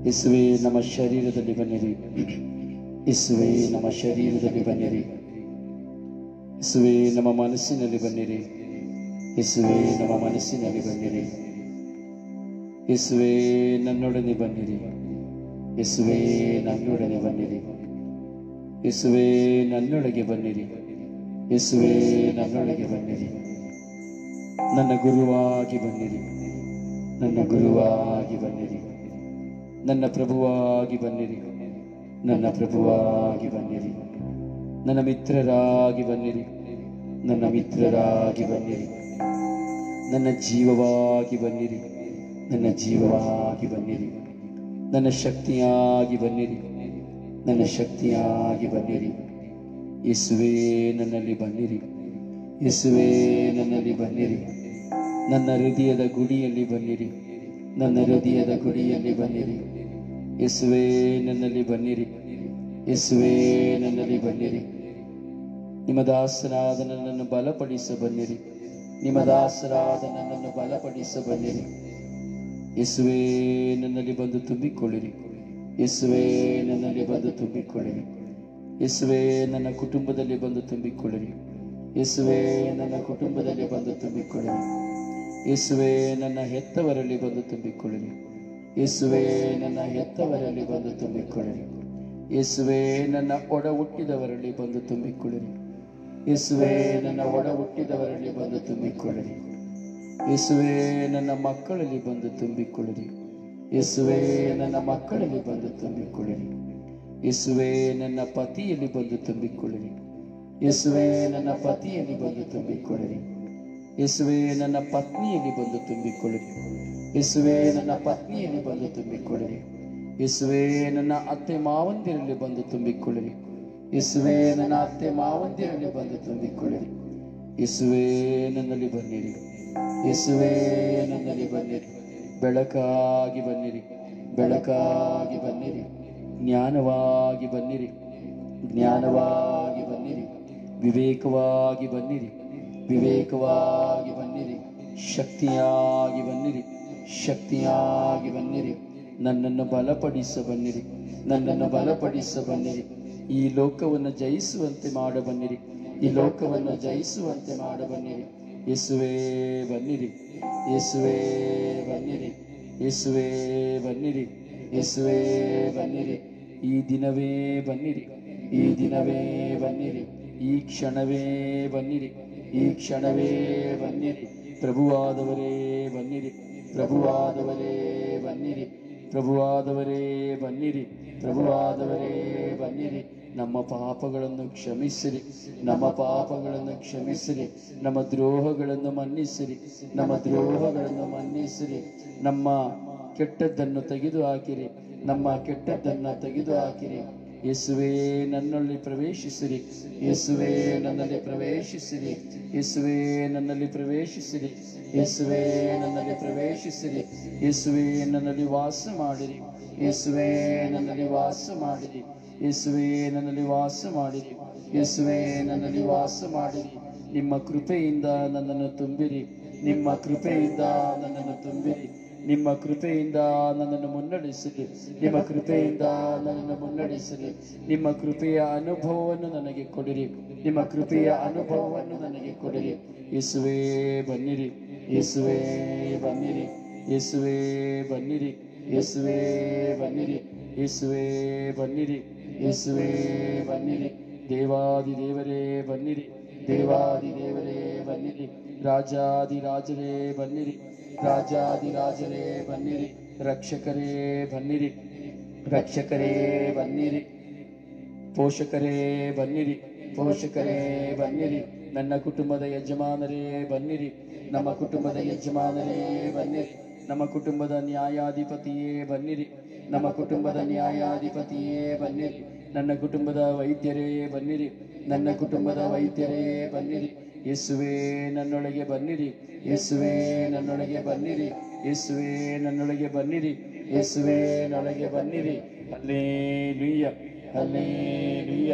ಯೇಸುವೇ ನಮ್ಮ ಶರೀರದಲ್ಲಿ ಬನ್ನಿರಿ. ಯೇಸುವೇ ನಮ್ಮ ಶರೀರದಲ್ಲಿ ಬನ್ನಿರಿ. ಯೇಸುವೇ ನಮ್ಮ ಮನಸ್ಸಿನಲ್ಲಿ ಬನ್ನಿರಿ. ಯೇಸುವೇ ನಮ್ಮ ಮನಸ್ಸಿನಲ್ಲಿ ಬನ್ನಿರಿ. ಯೇಸುವೇ ನನ್ನೊಡನೆ ಬನ್ನಿರಿ. ಯೇಸುವೇ ನನ್ನೊಡನೆ ಬನ್ನಿರಿ. ಯೇಸುವೇ ನನ್ನೊಳಗೆ ಬನ್ನಿರಿ. ಯೇಸುವೇ ನನ್ನೊಳಗೆ ಬನ್ನಿರಿ. ನನ್ನ ಗುರುವಾಗಿ ಬನ್ನಿರಿ. ನನ್ನ ಗುರುವಾಗಿ ಬನ್ನಿರಿ. ನನ್ನ ಪ್ರಭುವಾಗಿ ಬನ್ನಿರಿ. ನನ್ನ ಪ್ರಭುವಾಗಿ ಬನ್ನಿರಿ. ನನ್ನ ಮಿತ್ರರಾಗಿ ಬನ್ನಿರಿ. ನನ್ನ ಮಿತ್ರರಾಗಿ ಬನ್ನಿರಿ. ನನ್ನ ಜೀವವಾಗಿ ಬನ್ನಿರಿ. ನನ್ನ ಜೀವವಾಗಿ ಬನ್ನಿರಿ. ನನ್ನ ಶಕ್ತಿಯಾಗಿ ಬನ್ನಿರಿ. ನನ್ನ ಶಕ್ತಿಯಾಗಿ ಬನ್ನಿರಿ. ಯೇಸುವೇ ನನ್ನಲ್ಲಿ ಬನ್ನಿರಿ. ಯೇಸುವೇ ನನ್ನಲ್ಲಿ ಬನ್ನಿರಿ. ನನ್ನ ಹೃದಯದ ಗುಡಿಯಲ್ಲಿ ಬನ್ನಿರಿ. ನನ್ನ ಹೃದಯದ ಗುಡಿಯಲ್ಲಿ ಬನ್ನಿರಿ. ಯೇಸುವೇ ನನ್ನಲ್ಲಿ ಬನ್ನಿರಿ. ಯೇಸುವೇ ನನ್ನಲ್ಲಿ ಬನ್ನಿರಿ. ನಿಮ್ಮ ದಾಸರಾದ ನನ್ನನ್ನು ಬಲಪಡಿಸ ಬನ್ನಿರಿ. ನಿಮ್ಮ ದಾಸರಾದ ನನ್ನನ್ನು ಬಲಪಡಿಸ ಬನ್ನಿರಿ. ಯೇಸುವೇ ನನ್ನಲ್ಲಿ ಬಂದು ತುಂಬಿಕೊಳ್ಳಿರಿ. ಯೇಸುವೇ ನನ್ನಲ್ಲಿ ಬಂದು ತುಂಬಿಕೊಳ್ಳಿರಿ. ಯೇಸುವೇ ನನ್ನ ಕುಟುಂಬದಲ್ಲಿ ಬಂದು ತುಂಬಿಕೊಳ್ಳಿರಿ. ಯೇಸುವೇ ನನ್ನ ಕುಟುಂಬದಲ್ಲಿ ಬಂದು ತುಂಬಿಕೊಳ್ಳಿರಿ. ಯೇಸುವೇ ನನ್ನ ಹೆತ್ತವರಲ್ಲಿ ಬಂದು ತುಂಬಿಕೊಳ್ಳಿರಿ. ಯೇಸುವೇ ನನ್ನ ಹೆತ್ತವರಲ್ಲಿ ಬಂದು ತುಂಬಿಕೊಳ್ಳಿರಿ. ಯೇಸುವೇ ನನ್ನ ಒಡ ಹುಟ್ಟಿದವರಲ್ಲಿ ಬಂದು ತುಂಬಿಕೊಳ್ಳಿರಿ. ಯೇಸುವೇ ನನ್ನ ಒಡ ಹುಟ್ಟಿದವರಲ್ಲಿ ಬಂದು ತುಂಬಿಕೊಳ್ಳಿರಿ. ಯೇಸುವೇ ನನ್ನ ಮಕ್ಕಳಲ್ಲಿ ಬಂದು ತುಂಬಿಕೊಳ್ಳಿರಿ. ಯೇಸುವೇ ನನ್ನ ಮಕ್ಕಳಲ್ಲಿ ಬಂದು ತುಂಬಿಕೊಳ್ಳಿರಿ. ಯೇಸುವೇ ನನ್ನ ಪತಿಯಲ್ಲಿ ಬಂದು ತುಂಬಿಕೊಳ್ಳಿರಿ. ಯೇಸುವೇ ನನ್ನ ಪತಿಯಲ್ಲಿ ಬಂದು ತುಂಬಿಕೊಳ್ಳಿರಿ. ಯೇಸುವೇ ನನ್ನ ಪತ್ನಿಯಲ್ಲಿ ಬಂದು ತುಂಬಿಕೊಳ್ಳಿರಿ. ಯೇಸುವೇ ನನ್ನ ಪತ್ನಿಯಲ್ಲಿ ಬಂದು ತುಂಬಿಕೊಳ್ಳಿರಿ. ಯೇಸುವೇ ನನ್ನ ಅತ್ತೆ ಮಾವಂದಿರಲ್ಲಿ ಬಂದು ತುಂಬಿಕೊಳ್ಳಿರಿ. ಯೇಸುವೇ ನನ್ನ ಅತ್ತೆ ಮಾವಂದಿರಲ್ಲಿ ಬಂದು ತುಂಬಿಕೊಳ್ಳಿರಿ. ಯೇಸುವೇ ನನ್ನಲ್ಲಿ ಬನ್ನಿರಿ. ಯೇಸುವೇ ನನ್ನಲ್ಲಿ ಬನ್ನಿರಿ. ಬೆಳಕಾಗಿ ಬನ್ನಿರಿ. ಬೆಳಕಾಗಿ ಬನ್ನಿರಿ. ಜ್ಞಾನವಾಗಿ ಬನ್ನಿರಿ. ಜ್ಞಾನವಾಗಿ ಬನ್ನಿರಿ. ವಿವೇಕವಾಗಿ ಬನ್ನಿರಿ. ವಿವೇಕವಾಗಿ ಬನ್ನಿರಿ. ಶಕ್ತಿಯಾಗಿ ಬನ್ನಿರಿ. ಶಕ್ತಿಯಾಗಿ ಬನ್ನಿರಿ. ನನ್ನನ್ನು ಬಲಪಡಿಸ ಬನ್ನಿರಿ. ನನ್ನನ್ನು ಬಲಪಡಿಸ ಬನ್ನಿರಿ. ಈ ಲೋಕವನ್ನು ಜಯಿಸುವಂತೆ ಮಾಡ ಬನ್ನಿರಿ. ಈ ಲೋಕವನ್ನು ಜಯಿಸುವಂತೆ ಮಾಡ ಬನ್ನಿರಿ. ಯೇಸುವೇ ಬನ್ನಿರಿ. ಯೇಸುವೇ ಬನ್ನಿರಿ. ಯೇಸುವೇ ಬನ್ನಿರಿ. ಯೇಸುವೇ ಬನ್ನಿರಿ. ಈ ದಿನವೇ ಬನ್ನಿರಿ. ಈ ದಿನವೇ ಬನ್ನಿರಿ. ಈ ಕ್ಷಣವೇ ಬನ್ನಿರಿ. ಈ ಕ್ಷಣವೇ ಬನ್ನಿರಿ. ಪ್ರಭುವಾದವರೇ ಬನ್ನಿರಿ. ಪ್ರಭುವಾದವರೇ ಬನ್ನಿರಿ. ಪ್ರಭುವಾದವರೇ ಬನ್ನಿರಿ. ಪ್ರಭುವಾದವರೇ ಬನ್ನಿರಿ. ನಮ್ಮ ಪಾಪಗಳನ್ನು ಕ್ಷಮಿಸಿರಿ. ನಮ್ಮ ಪಾಪಗಳನ್ನು ಕ್ಷಮಿಸಿರಿ. ನಮ್ಮ ದ್ರೋಹಗಳನ್ನು ಮನ್ನಿಸಿರಿ. ನಮ್ಮ ದ್ರೋಹಗಳನ್ನು ಮನ್ನಿಸಿರಿ. ನಮ್ಮ ಕೆಟ್ಟದ್ದನ್ನು ತೆಗೆದು ಹಾಕಿರಿ. ನಮ್ಮ ಕೆಟ್ಟದ್ದನ್ನು ತೆಗೆದು ಹಾಕಿರಿ. ಯೇಸುವೇ ನನ್ನಲ್ಲಿ ಪ್ರವೇಶಿಸಿರಿ. ಯೇಸುವೇ ನನ್ನಲ್ಲಿ ಪ್ರವೇಶಿಸಿರಿ. ಯೇಸುವೇ ನನ್ನಲ್ಲಿ ಪ್ರವೇಶಿಸಿರಿ. ಯೇಸುವೇ ನನ್ನಲ್ಲಿ ಪ್ರವೇಶಿಸಿರಿ. ಯೇಸುವೇ ನನ್ನಲ್ಲಿ ವಾಸ ಮಾಡಿರಿ. ಯೇಸುವೇ ನನ್ನಲ್ಲಿ ವಾಸ ಮಾಡಿರಿ. ಯೇಸುವೇ ನನ್ನಲ್ಲಿ ವಾಸ ಮಾಡಿರಿ. ಯೇಸುವೇ ನನ್ನಲ್ಲಿ ವಾಸ ಮಾಡಿರಿ. ನಿಮ್ಮ ಕೃಪೆಯಿಂದ ನನ್ನನ್ನು ತುಂಬಿರಿ. ನಿಮ್ಮ ಕೃಪೆಯಿಂದ ನನ್ನನ್ನು ತುಂಬಿರಿ. ನಿಮ್ಮ ಕೃಪೆಯಿಂದ ನನ್ನನ್ನು ಮುನ್ನಡೆಸಿರಿ. ನಿಮ್ಮ ಕೃಪೆಯಿಂದ ನನ್ನನ್ನು ಮುನ್ನಡೆಸಿರಿ. ನಿಮ್ಮ ಕೃಪೆಯ ಅನುಭವವನ್ನು ನನಗೆ ಕೊಡಿರಿ. ನಿಮ್ಮ ಕೃಪೆಯ ಅನುಭವವನ್ನು ನನಗೆ ಕೊಡಿರಿ. ಯೇಸುವೇ ಬನ್ನಿರಿ. ಯೇಸುವೇ ಬನ್ನಿರಿ. ಯೇಸುವೇ ಬನ್ನಿರಿ. ಯೇಸುವೇ ಬನ್ನಿರಿ. ಯೇಸುವೇ ಬನ್ನಿರಿ. ಯೇಸುವೇ ಬನ್ನಿರಿ. ದೇವಾದಿ ದೇವರೇ ಬನ್ನಿರಿ. ದೇವಾದಿ ದೇವರೇ ಬನ್ನಿರಿ. ರಾಜಾದಿ ರಾಜರೇ ಬನ್ನಿರಿ. ರಾಜಾದಿ ರಾಜರೇ ಬನ್ನಿರಿ. ರಕ್ಷಕರೇ ಬನ್ನಿರಿ. ರಕ್ಷಕರೇ ಬನ್ನಿರಿ. ಪೋಷಕರೇ ಬನ್ನಿರಿ. ಪೋಷಕರೇ ಬನ್ನಿರಿ. ನನ್ನ ಕುಟುಂಬದ ಯಜಮಾನರೇ ಬನ್ನಿರಿ. ನಮ್ಮ ಕುಟುಂಬದ ಯಜಮಾನರೇ ಬನ್ನಿರಿ. ನಮ್ಮ ಕುಟುಂಬದ ನ್ಯಾಯಾಧಿಪತಿಯೇ ಬನ್ನಿರಿ. ನಮ್ಮ ಕುಟುಂಬದ ನ್ಯಾಯಾಧಿಪತಿಯೇ ಬನ್ನಿರಿ. ನನ್ನ ಕುಟುಂಬದ ವೈದ್ಯರೇ ಬನ್ನಿರಿ. ನನ್ನ ಕುಟುಂಬದ ವೈದ್ಯರೇ ಬನ್ನಿರಿ. ಯೇಸುವೇ ನನ್ನೊಳಗೆ ಬನ್ನಿರಿ. ಯೇಸುವೇ ನನ್ನೊಳಗೆ ಬನ್ನಿರಿ. ಯೇಸುವೇ ನನ್ನೊಳಗೆ ಬನ್ನಿರಿ. ಯೇಸುವೇ ನನ್ನೊಳಗೆ ಬನ್ನಿರಿ. ಹಲ್ಲೆಲೂಯ. ಹಲ್ಲೆಲೂಯ.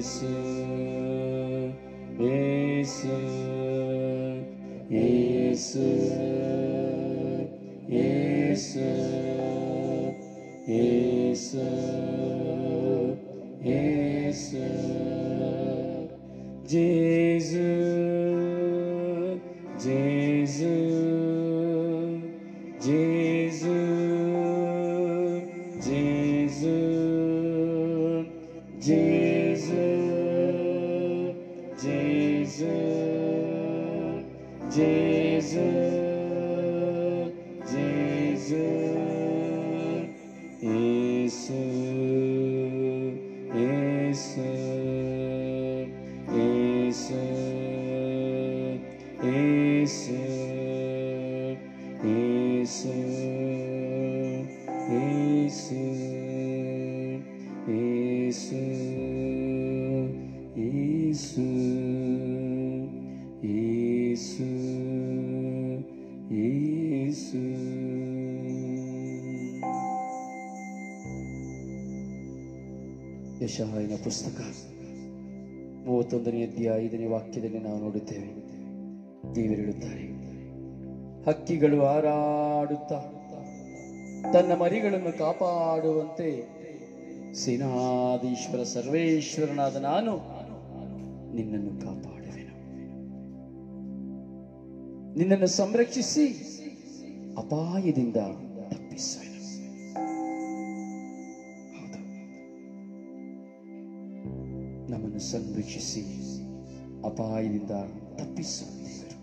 ಯೇಸು ಯೇಸು ಯೇಸು ಯೇಸು ಯೇಸು ಜೇಸು ಜೇಸು ಜೇಸು ಜೇಸು ಜೇಸು ಜೇಸು ಜೇಸು ಜೇಸು ಯೇಸು ಯೇಸು ಯೇಸು ಯೇಸು ಯೇಸು ಯೇಸು ಯೇಸು ಯೇಸು ಯೇಸು ಯೇಸು. ಯೆಶಾಯನ ಪುಸ್ತಕ 31ನೇ ಅಧ್ಯಾಯ 5ನೇ ವಾಕ್ಯದಲ್ಲಿ ನಾವು ನೋಡುತ್ತೇವೆ. ದೇವರು ಹೇಳುತ್ತಾರೆ, ಹಕ್ಕಿಗಳು ಹಾರಾಡುತ್ತಾ ತನ್ನ ಮರಿಗಳನ್ನು ಕಾಪಾಡುವಂತೆ ಸೇನಾಧೀಶ್ವರ ಸರ್ವೇಶ್ವರನಾದ ನಾನು ನಿನ್ನನ್ನು ಕಾಪಾಡುವೆನು, ನಿನ್ನನ್ನು ಸಂರಕ್ಷಿಸಿ ಅಪಾಯದಿಂದ ತಪ್ಪಿಸುವೆನು. ಹೌದು, ನಮ್ಮನ್ನು ಸಂರಕ್ಷಿಸಿ ಅಪಾಯದಿಂದ ತಪ್ಪಿಸುವ ದೇವರು.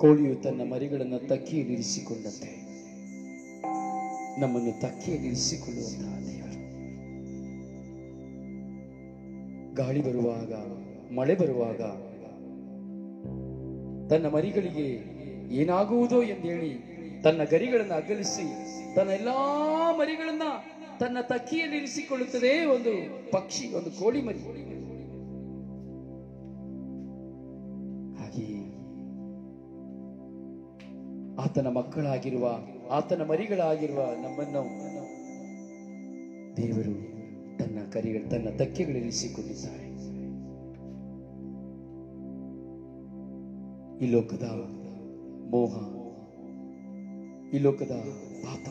ಕೋಳಿಯು ತನ್ನ ಮರಿಗಳನ್ನು ತಕ್ಕಿಯಲ್ಲಿರಿಸಿಕೊಂಡಂತೆ ನಮ್ಮನ್ನು ತಕ್ಕಿಯಲ್ಲಿರಿಸಿಕೊಳ್ಳುವಂತಹ ದೇವರು. ಗಾಳಿ ಬರುವಾಗ, ಮಳೆ ಬರುವಾಗ ತನ್ನ ಮರಿಗಳಿಗೆ ಏನಾಗುವುದೋ ಎಂದೇಳಿ ತನ್ನ ಗರಿಗಳನ್ನು ಅಗಲಿಸಿ ತನ್ನ ಎಲ್ಲಾ ಮರಿಗಳನ್ನ ತನ್ನ ತಕ್ಕಿಯಲ್ಲಿ ಇರಿಸಿಕೊಳ್ಳುತ್ತದೆ ಒಂದು ಪಕ್ಷಿ, ಒಂದು ಕೋಳಿ ಮರಿ. ಹಾಗೆಯೇ ಆತನ ಮಕ್ಕಳಾಗಿರುವ, ಆತನ ಮರಿಗಳಾಗಿರುವ ನಮ್ಮನ್ನು ದೇವರು ತನ್ನ ತಕ್ಕೆಗಳಿರಿಸಿಕೊಂಡಿದ್ದಾರೆ. ಈ ಲೋಕದ ಮೋಹ, ಈ ಲೋಕದ ಪಾಪ,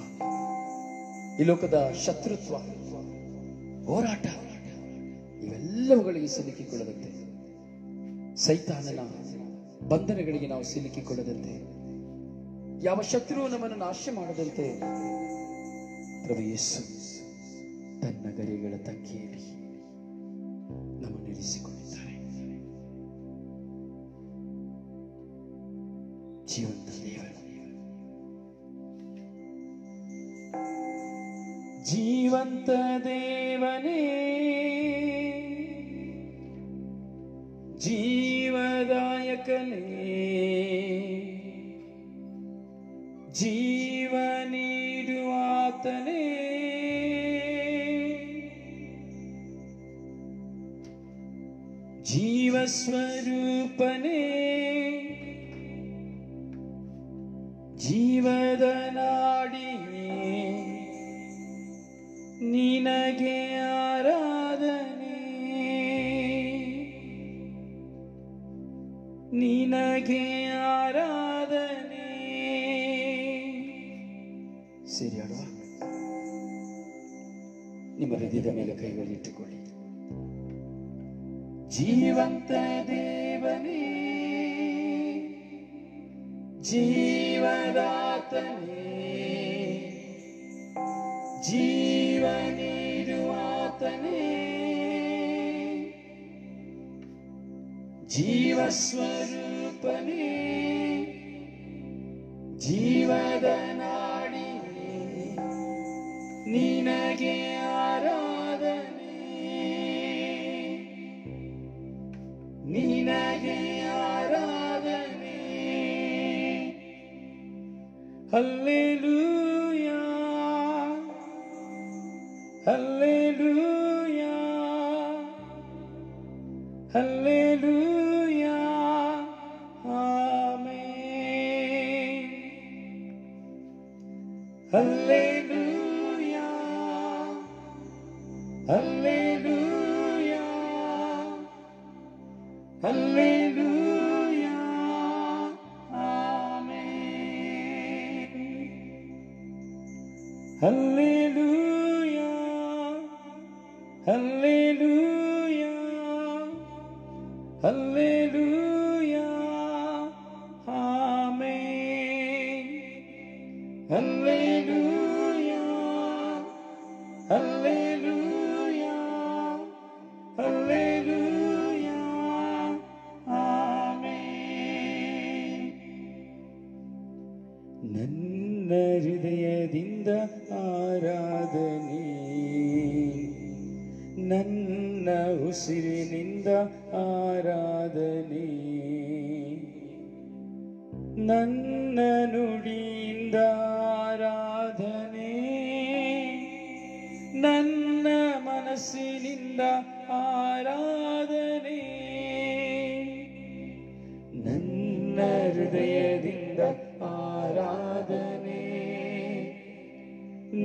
ಈ ಲೋಕದ ಶತ್ರುತ್ವ, ಹೋರಾಟ ಇವೆಲ್ಲವುಗಳಿಗೆ ಸಿಲುಕಿಕೊಳ್ಳದಂತೆ, ಸೈತಾನನ ಬಂಧನಗಳಿಗೆ ನಾವು ಸಿಲುಕಿಕೊಳ್ಳದಂತೆ, ಯಾವ ಶತ್ರು ನಮ್ಮನ್ನು ನಾಶ ಮಾಡದಂತೆ ಪ್ರಭು ಯೇಸು ತನ್ನ ಗರಿಗಳ ತಕ್ಕೆಯಲ್ಲಿ ನಮ್ಮನ್ನು ಇರಿಸಿಕೊಂಡಿದ್ದಾರೆ. ಜೀವಂತ ದೇವರು, ಜೀವಂತ ದೇವನೇ, ಜೀವದಾಯಕನೇ, ಜೀವ ನೀಡುವಾತನೇ, ಜೀವ ಸ್ವರೂಪನೇ, ಜೀವದ ನಾಡಿಯೇ, ನಿನಗೆ ಆರಾಧನೆ, ನಿನಗೆ ಆರಾಧನೆ. ಸೇರಿ ಆಡುವ. ನಿಮ್ಮ ಹೃದಯದ ಮೇಲೆ ಕೈಗಳಿಟ್ಟುಕೊಳ್ಳಿ. ಜೀವಂತ ದೇವನೇ, ಜೀವದಾತನೇ, ಜೀವ ನೀಡುವಾತನೇ, ಜೀವ ಸ್ವರೂಪನೇ, ಜೀವದ ನಾಡಿಯೇ, ನಿನಗೆ ಆರಾಧನೆ, ನಿನಗೆ ಆರಾಧನೆ. Hallelujah, hallelujah, hallelujah, amen. Hallelujah, hallelujah. Hallelujah, amen. Hallelujah, hallelujah, hallelujah, amen. Hallelujah, hallelujah, hallelujah, amen. ನನ್ನ ಹೃದಯದಿಂದ ಆರಾಧನೆ, ನನ್ನ ಉಸಿರಿನಿಂದ ಆರಾಧನೆ, ನನ್ನ ನುಡಿಯಿಂದ ಆರಾಧನೆ, ನನ್ನ ಮನಸ್ಸಿನಿಂದ ಆರಾಧನೆ, ನನ್ನ ಹೃದಯದಿಂದ ಆರಾಧನೆ,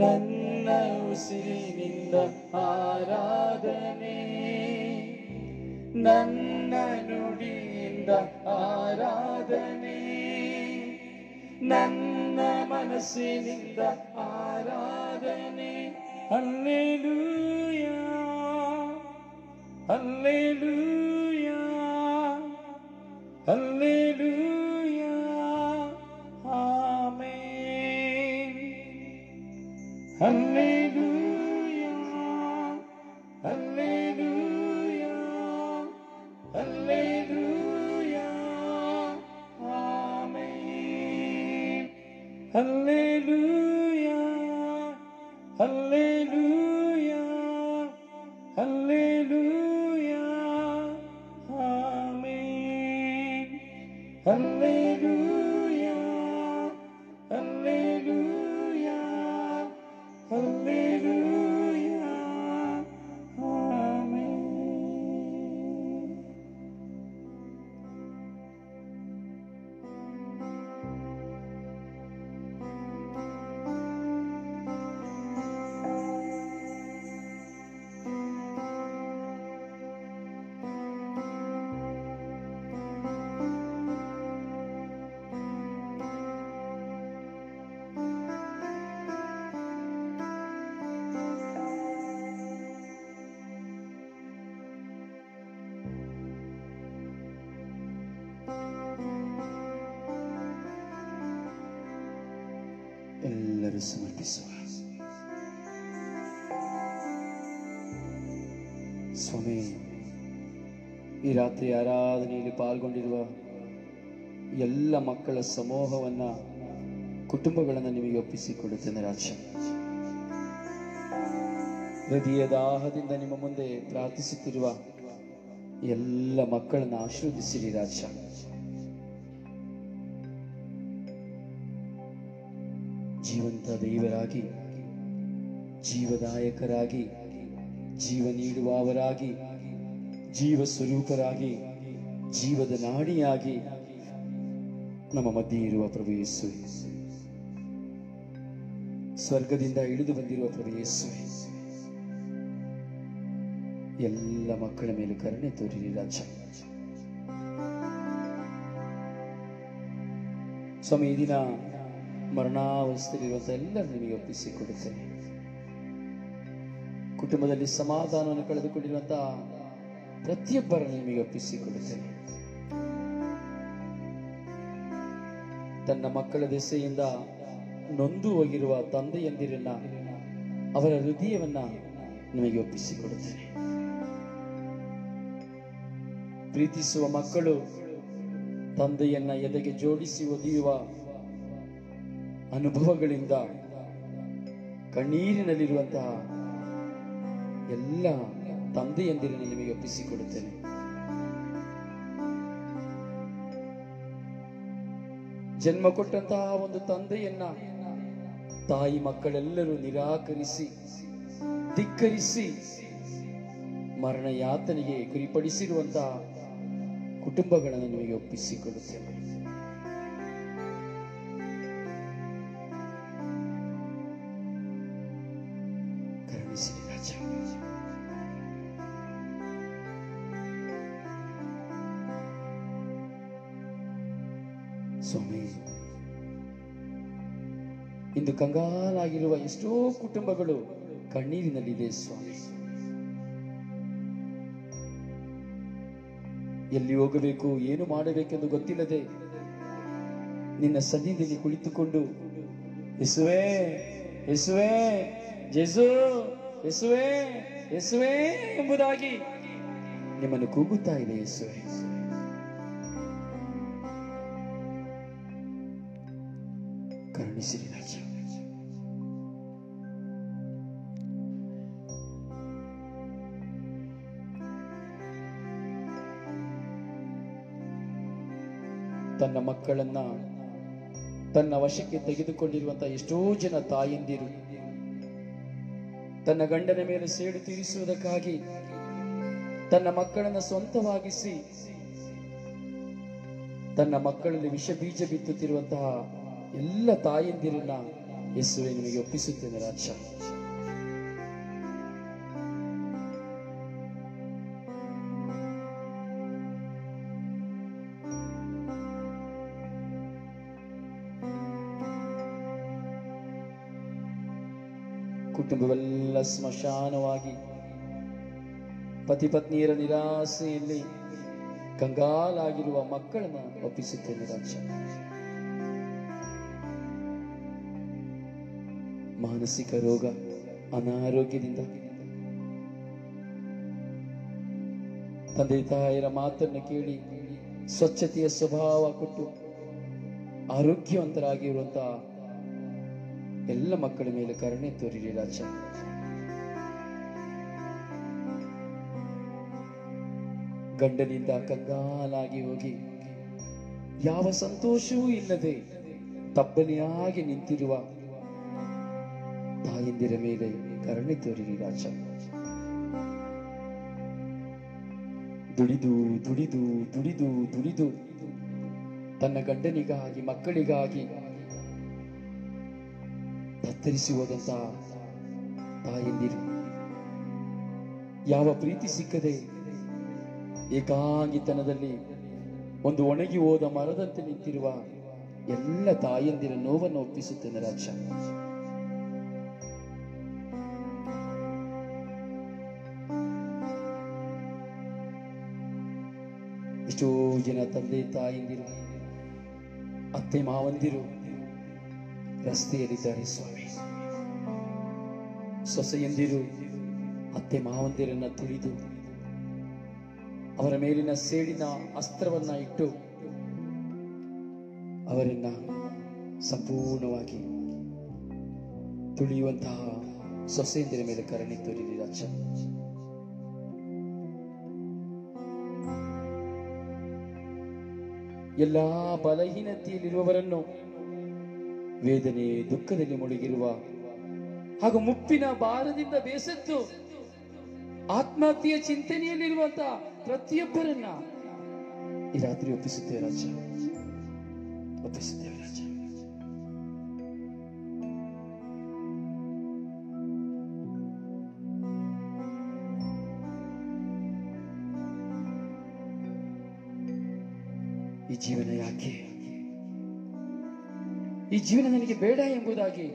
ನನ್ನ ಉಸಿರಿನಿಂದ ಆರಾಧನೆ, ನನ್ನ ನುಡಿಯಿಂದ ಆರಾಧನೆ, ನನ್ನ ಮನಸ್ಸಿನಿಂದ ಆರಾಧನೆ. Hallelujah, hallelujah, hallelujah, amen. Hallelujah, hallelujah, hallelujah, amen. Hallelujah, hallelujah, hallelujah, amen. Hallelujah, hallelujah, hallelujah, amen. ಎಲ್ಲರೂ ಸಮರ್ಪಿಸುವ. ಸ್ವಾಮಿ, ಈ ರಾತ್ರಿ ಆರಾಧನೆಯಲ್ಲಿ ಪಾಲ್ಗೊಂಡಿರುವ ಎಲ್ಲ ಮಕ್ಕಳ ಸಮೂಹವನ್ನ, ಕುಟುಂಬಗಳನ್ನು ನಿಮಗೆ ಒಪ್ಪಿಸಿಕೊಡುತ್ತೇನೆ ರಾಜ. ಹೃದಯ ದಾಹದಿಂದ ನಿಮ್ಮ ಮುಂದೆ ಪ್ರಾರ್ಥಿಸುತ್ತಿರುವ ಎಲ್ಲ ಮಕ್ಕಳನ್ನು ಆಶೀರ್ವದಿಸಿರಿ ರಾಜ. ಜೀವಂತ ದೇವರಾಗಿ, ಜೀವದಾಯಕರಾಗಿ, ಜೀವ ನೀಡುವವರಾಗಿ, ಜೀವ ಸ್ವರೂಪರಾಗಿ, ಜೀವದ ನಾಡಿಯಾಗಿ ನಮ್ಮ ಮಧ್ಯೆ ಇರುವ ಪ್ರಭು ಯೇಸು, ಸ್ವರ್ಗದಿಂದ ಇಳಿದು ಬಂದಿರುವ ಪ್ರಭು ಯೇಸು, ಎಲ್ಲ ಮಕ್ಕಳ ಮೇಲೆ ಕರುಣೆ ತೋರಿರಿ ರಾಜ. ಸ್ವಾಮಿ, ಈ ದಿನ ಮರಣಾವಸ್ಥೆಯಲ್ಲಿರುವಂತಹ ಎಲ್ಲರೂ ನಿಮಗೆ ಒಪ್ಪಿಸಿಕೊಡುತ್ತೇನೆ. ಕುಟುಂಬದಲ್ಲಿ ಸಮಾಧಾನವನ್ನು ಕಳೆದುಕೊಂಡಿರುವಂತಹ ಪ್ರತಿಯೊಬ್ಬರನ್ನು ನಿಮಗೆ ಒಪ್ಪಿಸಿಕೊಡುತ್ತೇನೆ. ತನ್ನ ಮಕ್ಕಳ ದೆಸೆಯಿಂದ ನೊಂದು ಹೋಗಿರುವ ತಂದೆಯಂದಿರನ್ನ, ಅವರ ಹೃದಯವನ್ನ ನಿಮಗೆ ಒಪ್ಪಿಸಿಕೊಡುತ್ತೇನೆ. ಪ್ರೀತಿಸುವ ಮಕ್ಕಳು ತಂದೆಯನ್ನ ಎದೆಗೆ ಜೋಡಿಸಿ ಒದೆಯುವ ಅನುಭವಗಳಿಂದ ಕಣ್ಣೀರಿನಲ್ಲಿರುವಂತಹ ಎಲ್ಲ ತಂದೆಯಂದಿರನ್ನು ನಿಮಗೆ ಒಪ್ಪಿಸಿಕೊಡುತ್ತೇನೆ. ಜನ್ಮ ಕೊಟ್ಟಂತಹ ಒಂದು ತಂದೆಯನ್ನ ತಾಯಿ ಮಕ್ಕಳೆಲ್ಲರೂ ನಿರಾಕರಿಸಿ, ಧಿಕ್ಕರಿಸಿ, ಮರಣ ಯಾತನೆಗೆ ಗುರಿಪಡಿಸಿರುವಂತಹ ಕುಟುಂಬಗಳನ್ನು ನಿಮಗೆ ಒಪ್ಪಿಸಿಕೊಡುತ್ತೇನೆ. ಕರುಣಿಸಿರಿ ರಾಜ. ಸ್ವಾಮಿ, ಇಂದು ಕಂಗಾಲಾಗಿರುವ ಎಷ್ಟೋ ಕುಟುಂಬಗಳು ಕಣ್ಣೀರಿನಲ್ಲಿದೆ ಸ್ವಾಮಿ. ಎಲ್ಲಿ ಹೋಗಬೇಕು, ಏನು ಮಾಡಬೇಕೆಂದು ಗೊತ್ತಿಲ್ಲದೆ ನಿನ್ನ ಸನ್ನಿಧಿಯಲ್ಲಿ ಕುಳಿತುಕೊಂಡು ಯೇಸುವೇ ಯೇಸುವೇ ಜೇಸು ಯೇಸುವೇ ಯೇಸುವೇ ಎಂಬುದಾಗಿ ನಿಮ್ಮನ್ನು ಕೂಗುತ್ತಾ ಇದೆ. ಯೇಸುವೇ, ಕರುಣಿಸಿರಿ ರಾಜ. ತನ್ನ ಮಕ್ಕಳನ್ನ ತನ್ನ ವಶಕ್ಕೆ ತೆಗೆದುಕೊಂಡಿರುವಂತಹ ಎಷ್ಟೋ ಜನ ತಾಯಂದಿರು ತನ್ನ ಗಂಡನ ಮೇಲೆ ಸೇಡು ತೀರಿಸುವುದಕ್ಕಾಗಿ ತನ್ನ ಮಕ್ಕಳನ್ನ ಸ್ವಂತವಾಗಿಸಿ ತನ್ನ ಮಕ್ಕಳಲ್ಲಿ ವಿಷ ಬೀಜ ಬಿತ್ತುತ್ತಿರುವಂತಹ ಎಲ್ಲ ತಾಯಂದಿರನ್ನ ಯೇಸುವೆ ನಿಮಗೆ ಒಪ್ಪಿಸುತ್ತೇನೆ ರಾಜ. ಕುಟುಂಬವೆಲ್ಲ ಸ್ಮಶಾನವಾಗಿ ಪತಿ ಪತ್ನಿಯರ ನಿರಾಸೆಯಲ್ಲಿ ಕಂಗಾಲಾಗಿರುವ ಮಕ್ಕಳನ್ನ ಒಪ್ಪಿಸುತ್ತೇನೆ ರಾಜ. ಮಾನಸಿಕ ರೋಗ, ಅನಾರೋಗ್ಯದಿಂದ ತಂದೆ ತಾಯಿಯರ ಮಾತನ್ನು ಕೇಳಿ ಸ್ವಚ್ಛತೆಯ ಸ್ವಭಾವ ಕೊಟ್ಟು ಆರೋಗ್ಯವಂತರಾಗಿರುವಂತಹ ಎಲ್ಲ ಮಕ್ಕಳ ಮೇಲೆ ಕರುಣೆ ತೋರಿರಿ ರಾಜ. ಗಂಡನಿಂದ ಕಂಗಾಲಾಗಿ ಹೋಗಿ ಯಾವ ಸಂತೋಷವೂ ಇಲ್ಲದೆ ತಬ್ಬನೆಯಾಗಿ ನಿಂತಿರುವ ತಾಯಂದಿರ ಮೇಲೆ ಕರುಣೆ ತೋರಿರಿ ರಾಜ. ದುಡಿದು ದುಡಿದು ದುಡಿದು ದುಡಿದು ತನ್ನ ಗಂಡನಿಗಾಗಿ ಮಕ್ಕಳಿಗಾಗಿ ತತ್ತರಿಸಿ ಹೋದಂತಹ ತಾಯಂದಿರು, ಯಾವ ಪ್ರೀತಿ ಸಿಕ್ಕದೆ ಏಕಾಂಗಿತನದಲ್ಲಿ ಒಂದು ಒಣಗಿ ಹೋದ ಮರದಂತೆ ನಿಂತಿರುವ ಎಲ್ಲ ತಾಯಂದಿರ ನೋವನ್ನು ಒಪ್ಪಿಸುತ್ತೇನೆ ರಾಜ. ಎಷ್ಟೋ ಜನ ತಂದೆ ತಾಯಂದಿರು, ಅತ್ತೆ ಮಾವಂದಿರು ರಸ್ತೆಯಲ್ಲಿದ್ದಾರೆ ಸ್ವಾಮಿ. ಸೊಸೆಯಂದಿರು ಅತ್ತೆ ಮಾವಂದಿರನ್ನ ತುಳಿದು ಅವರ ಮೇಲಿನ ಸೇಡಿನ ಅಸ್ತ್ರವನ್ನ ಇಟ್ಟು ಅವರನ್ನ ಸಂಪೂರ್ಣವಾಗಿ ತುಳಿಯುವಂತಹ ಸೊಸೆಯಂದಿರ ಮೇಲೆ ಕರುಣೆ ತೋರಿರಿ ರಾಜ. ಎಲ್ಲಾ ಬಲಹೀನತೆಯಲ್ಲಿರುವವರನ್ನು, ವೇದನೆ ದುಃಖದಲ್ಲಿ ಮುಳುಗಿರುವ ಹಾಗೂ ಮುಪ್ಪಿನ ಭಾರದಿಂದ ಬೇಸತ್ತು ಆತ್ಮಹತ್ಯೆಯ ಚಿಂತನೆಯಲ್ಲಿರುವಂತಹ ಪ್ರತಿಯೊಬ್ಬರನ್ನ ಈ ರಾತ್ರಿ ಒಪ್ಪಿಸುತ್ತೇವೆ ರಾಜ, ಒಪ್ಪಿಸುತ್ತೇವೆ ರಾಜ. ಈ ಜೀವನ ಯಾಕೆ, ಈ ಜೀವನ ನನಗೆ ಬೇಡ ಎಂಬುದಾಗಿ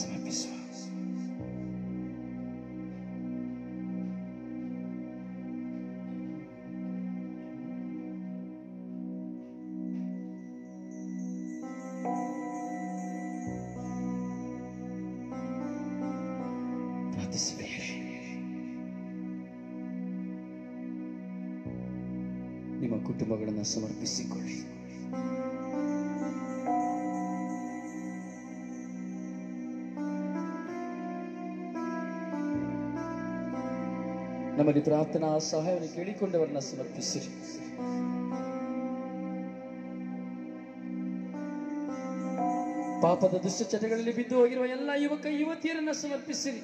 ಸಮರ್ಪಿಸುವ. ಪ್ರಾರ್ಥಿಸಬೇಡಿ. ನಿಮ್ಮ ಕುಟುಂಬಗಳನ್ನು ಸಮರ್ಪಿಸಿಕೊಳ್ಳಿ. ನಮ್ಮಲ್ಲಿ ಪ್ರಾರ್ಥನಾ ಸಹಾಯವನ್ನು ಕೇಳಿಕೊಂಡವರನ್ನ ಸಮರ್ಪಿಸಿರಿ. ಪಾಪದ ದುಷ್ಟಚಟಗಳಲ್ಲಿ ಬಿದ್ದು ಹೋಗಿರುವ ಎಲ್ಲ ಯುವಕ ಯುವತಿಯರನ್ನ ಸಮರ್ಪಿಸಿರಿ.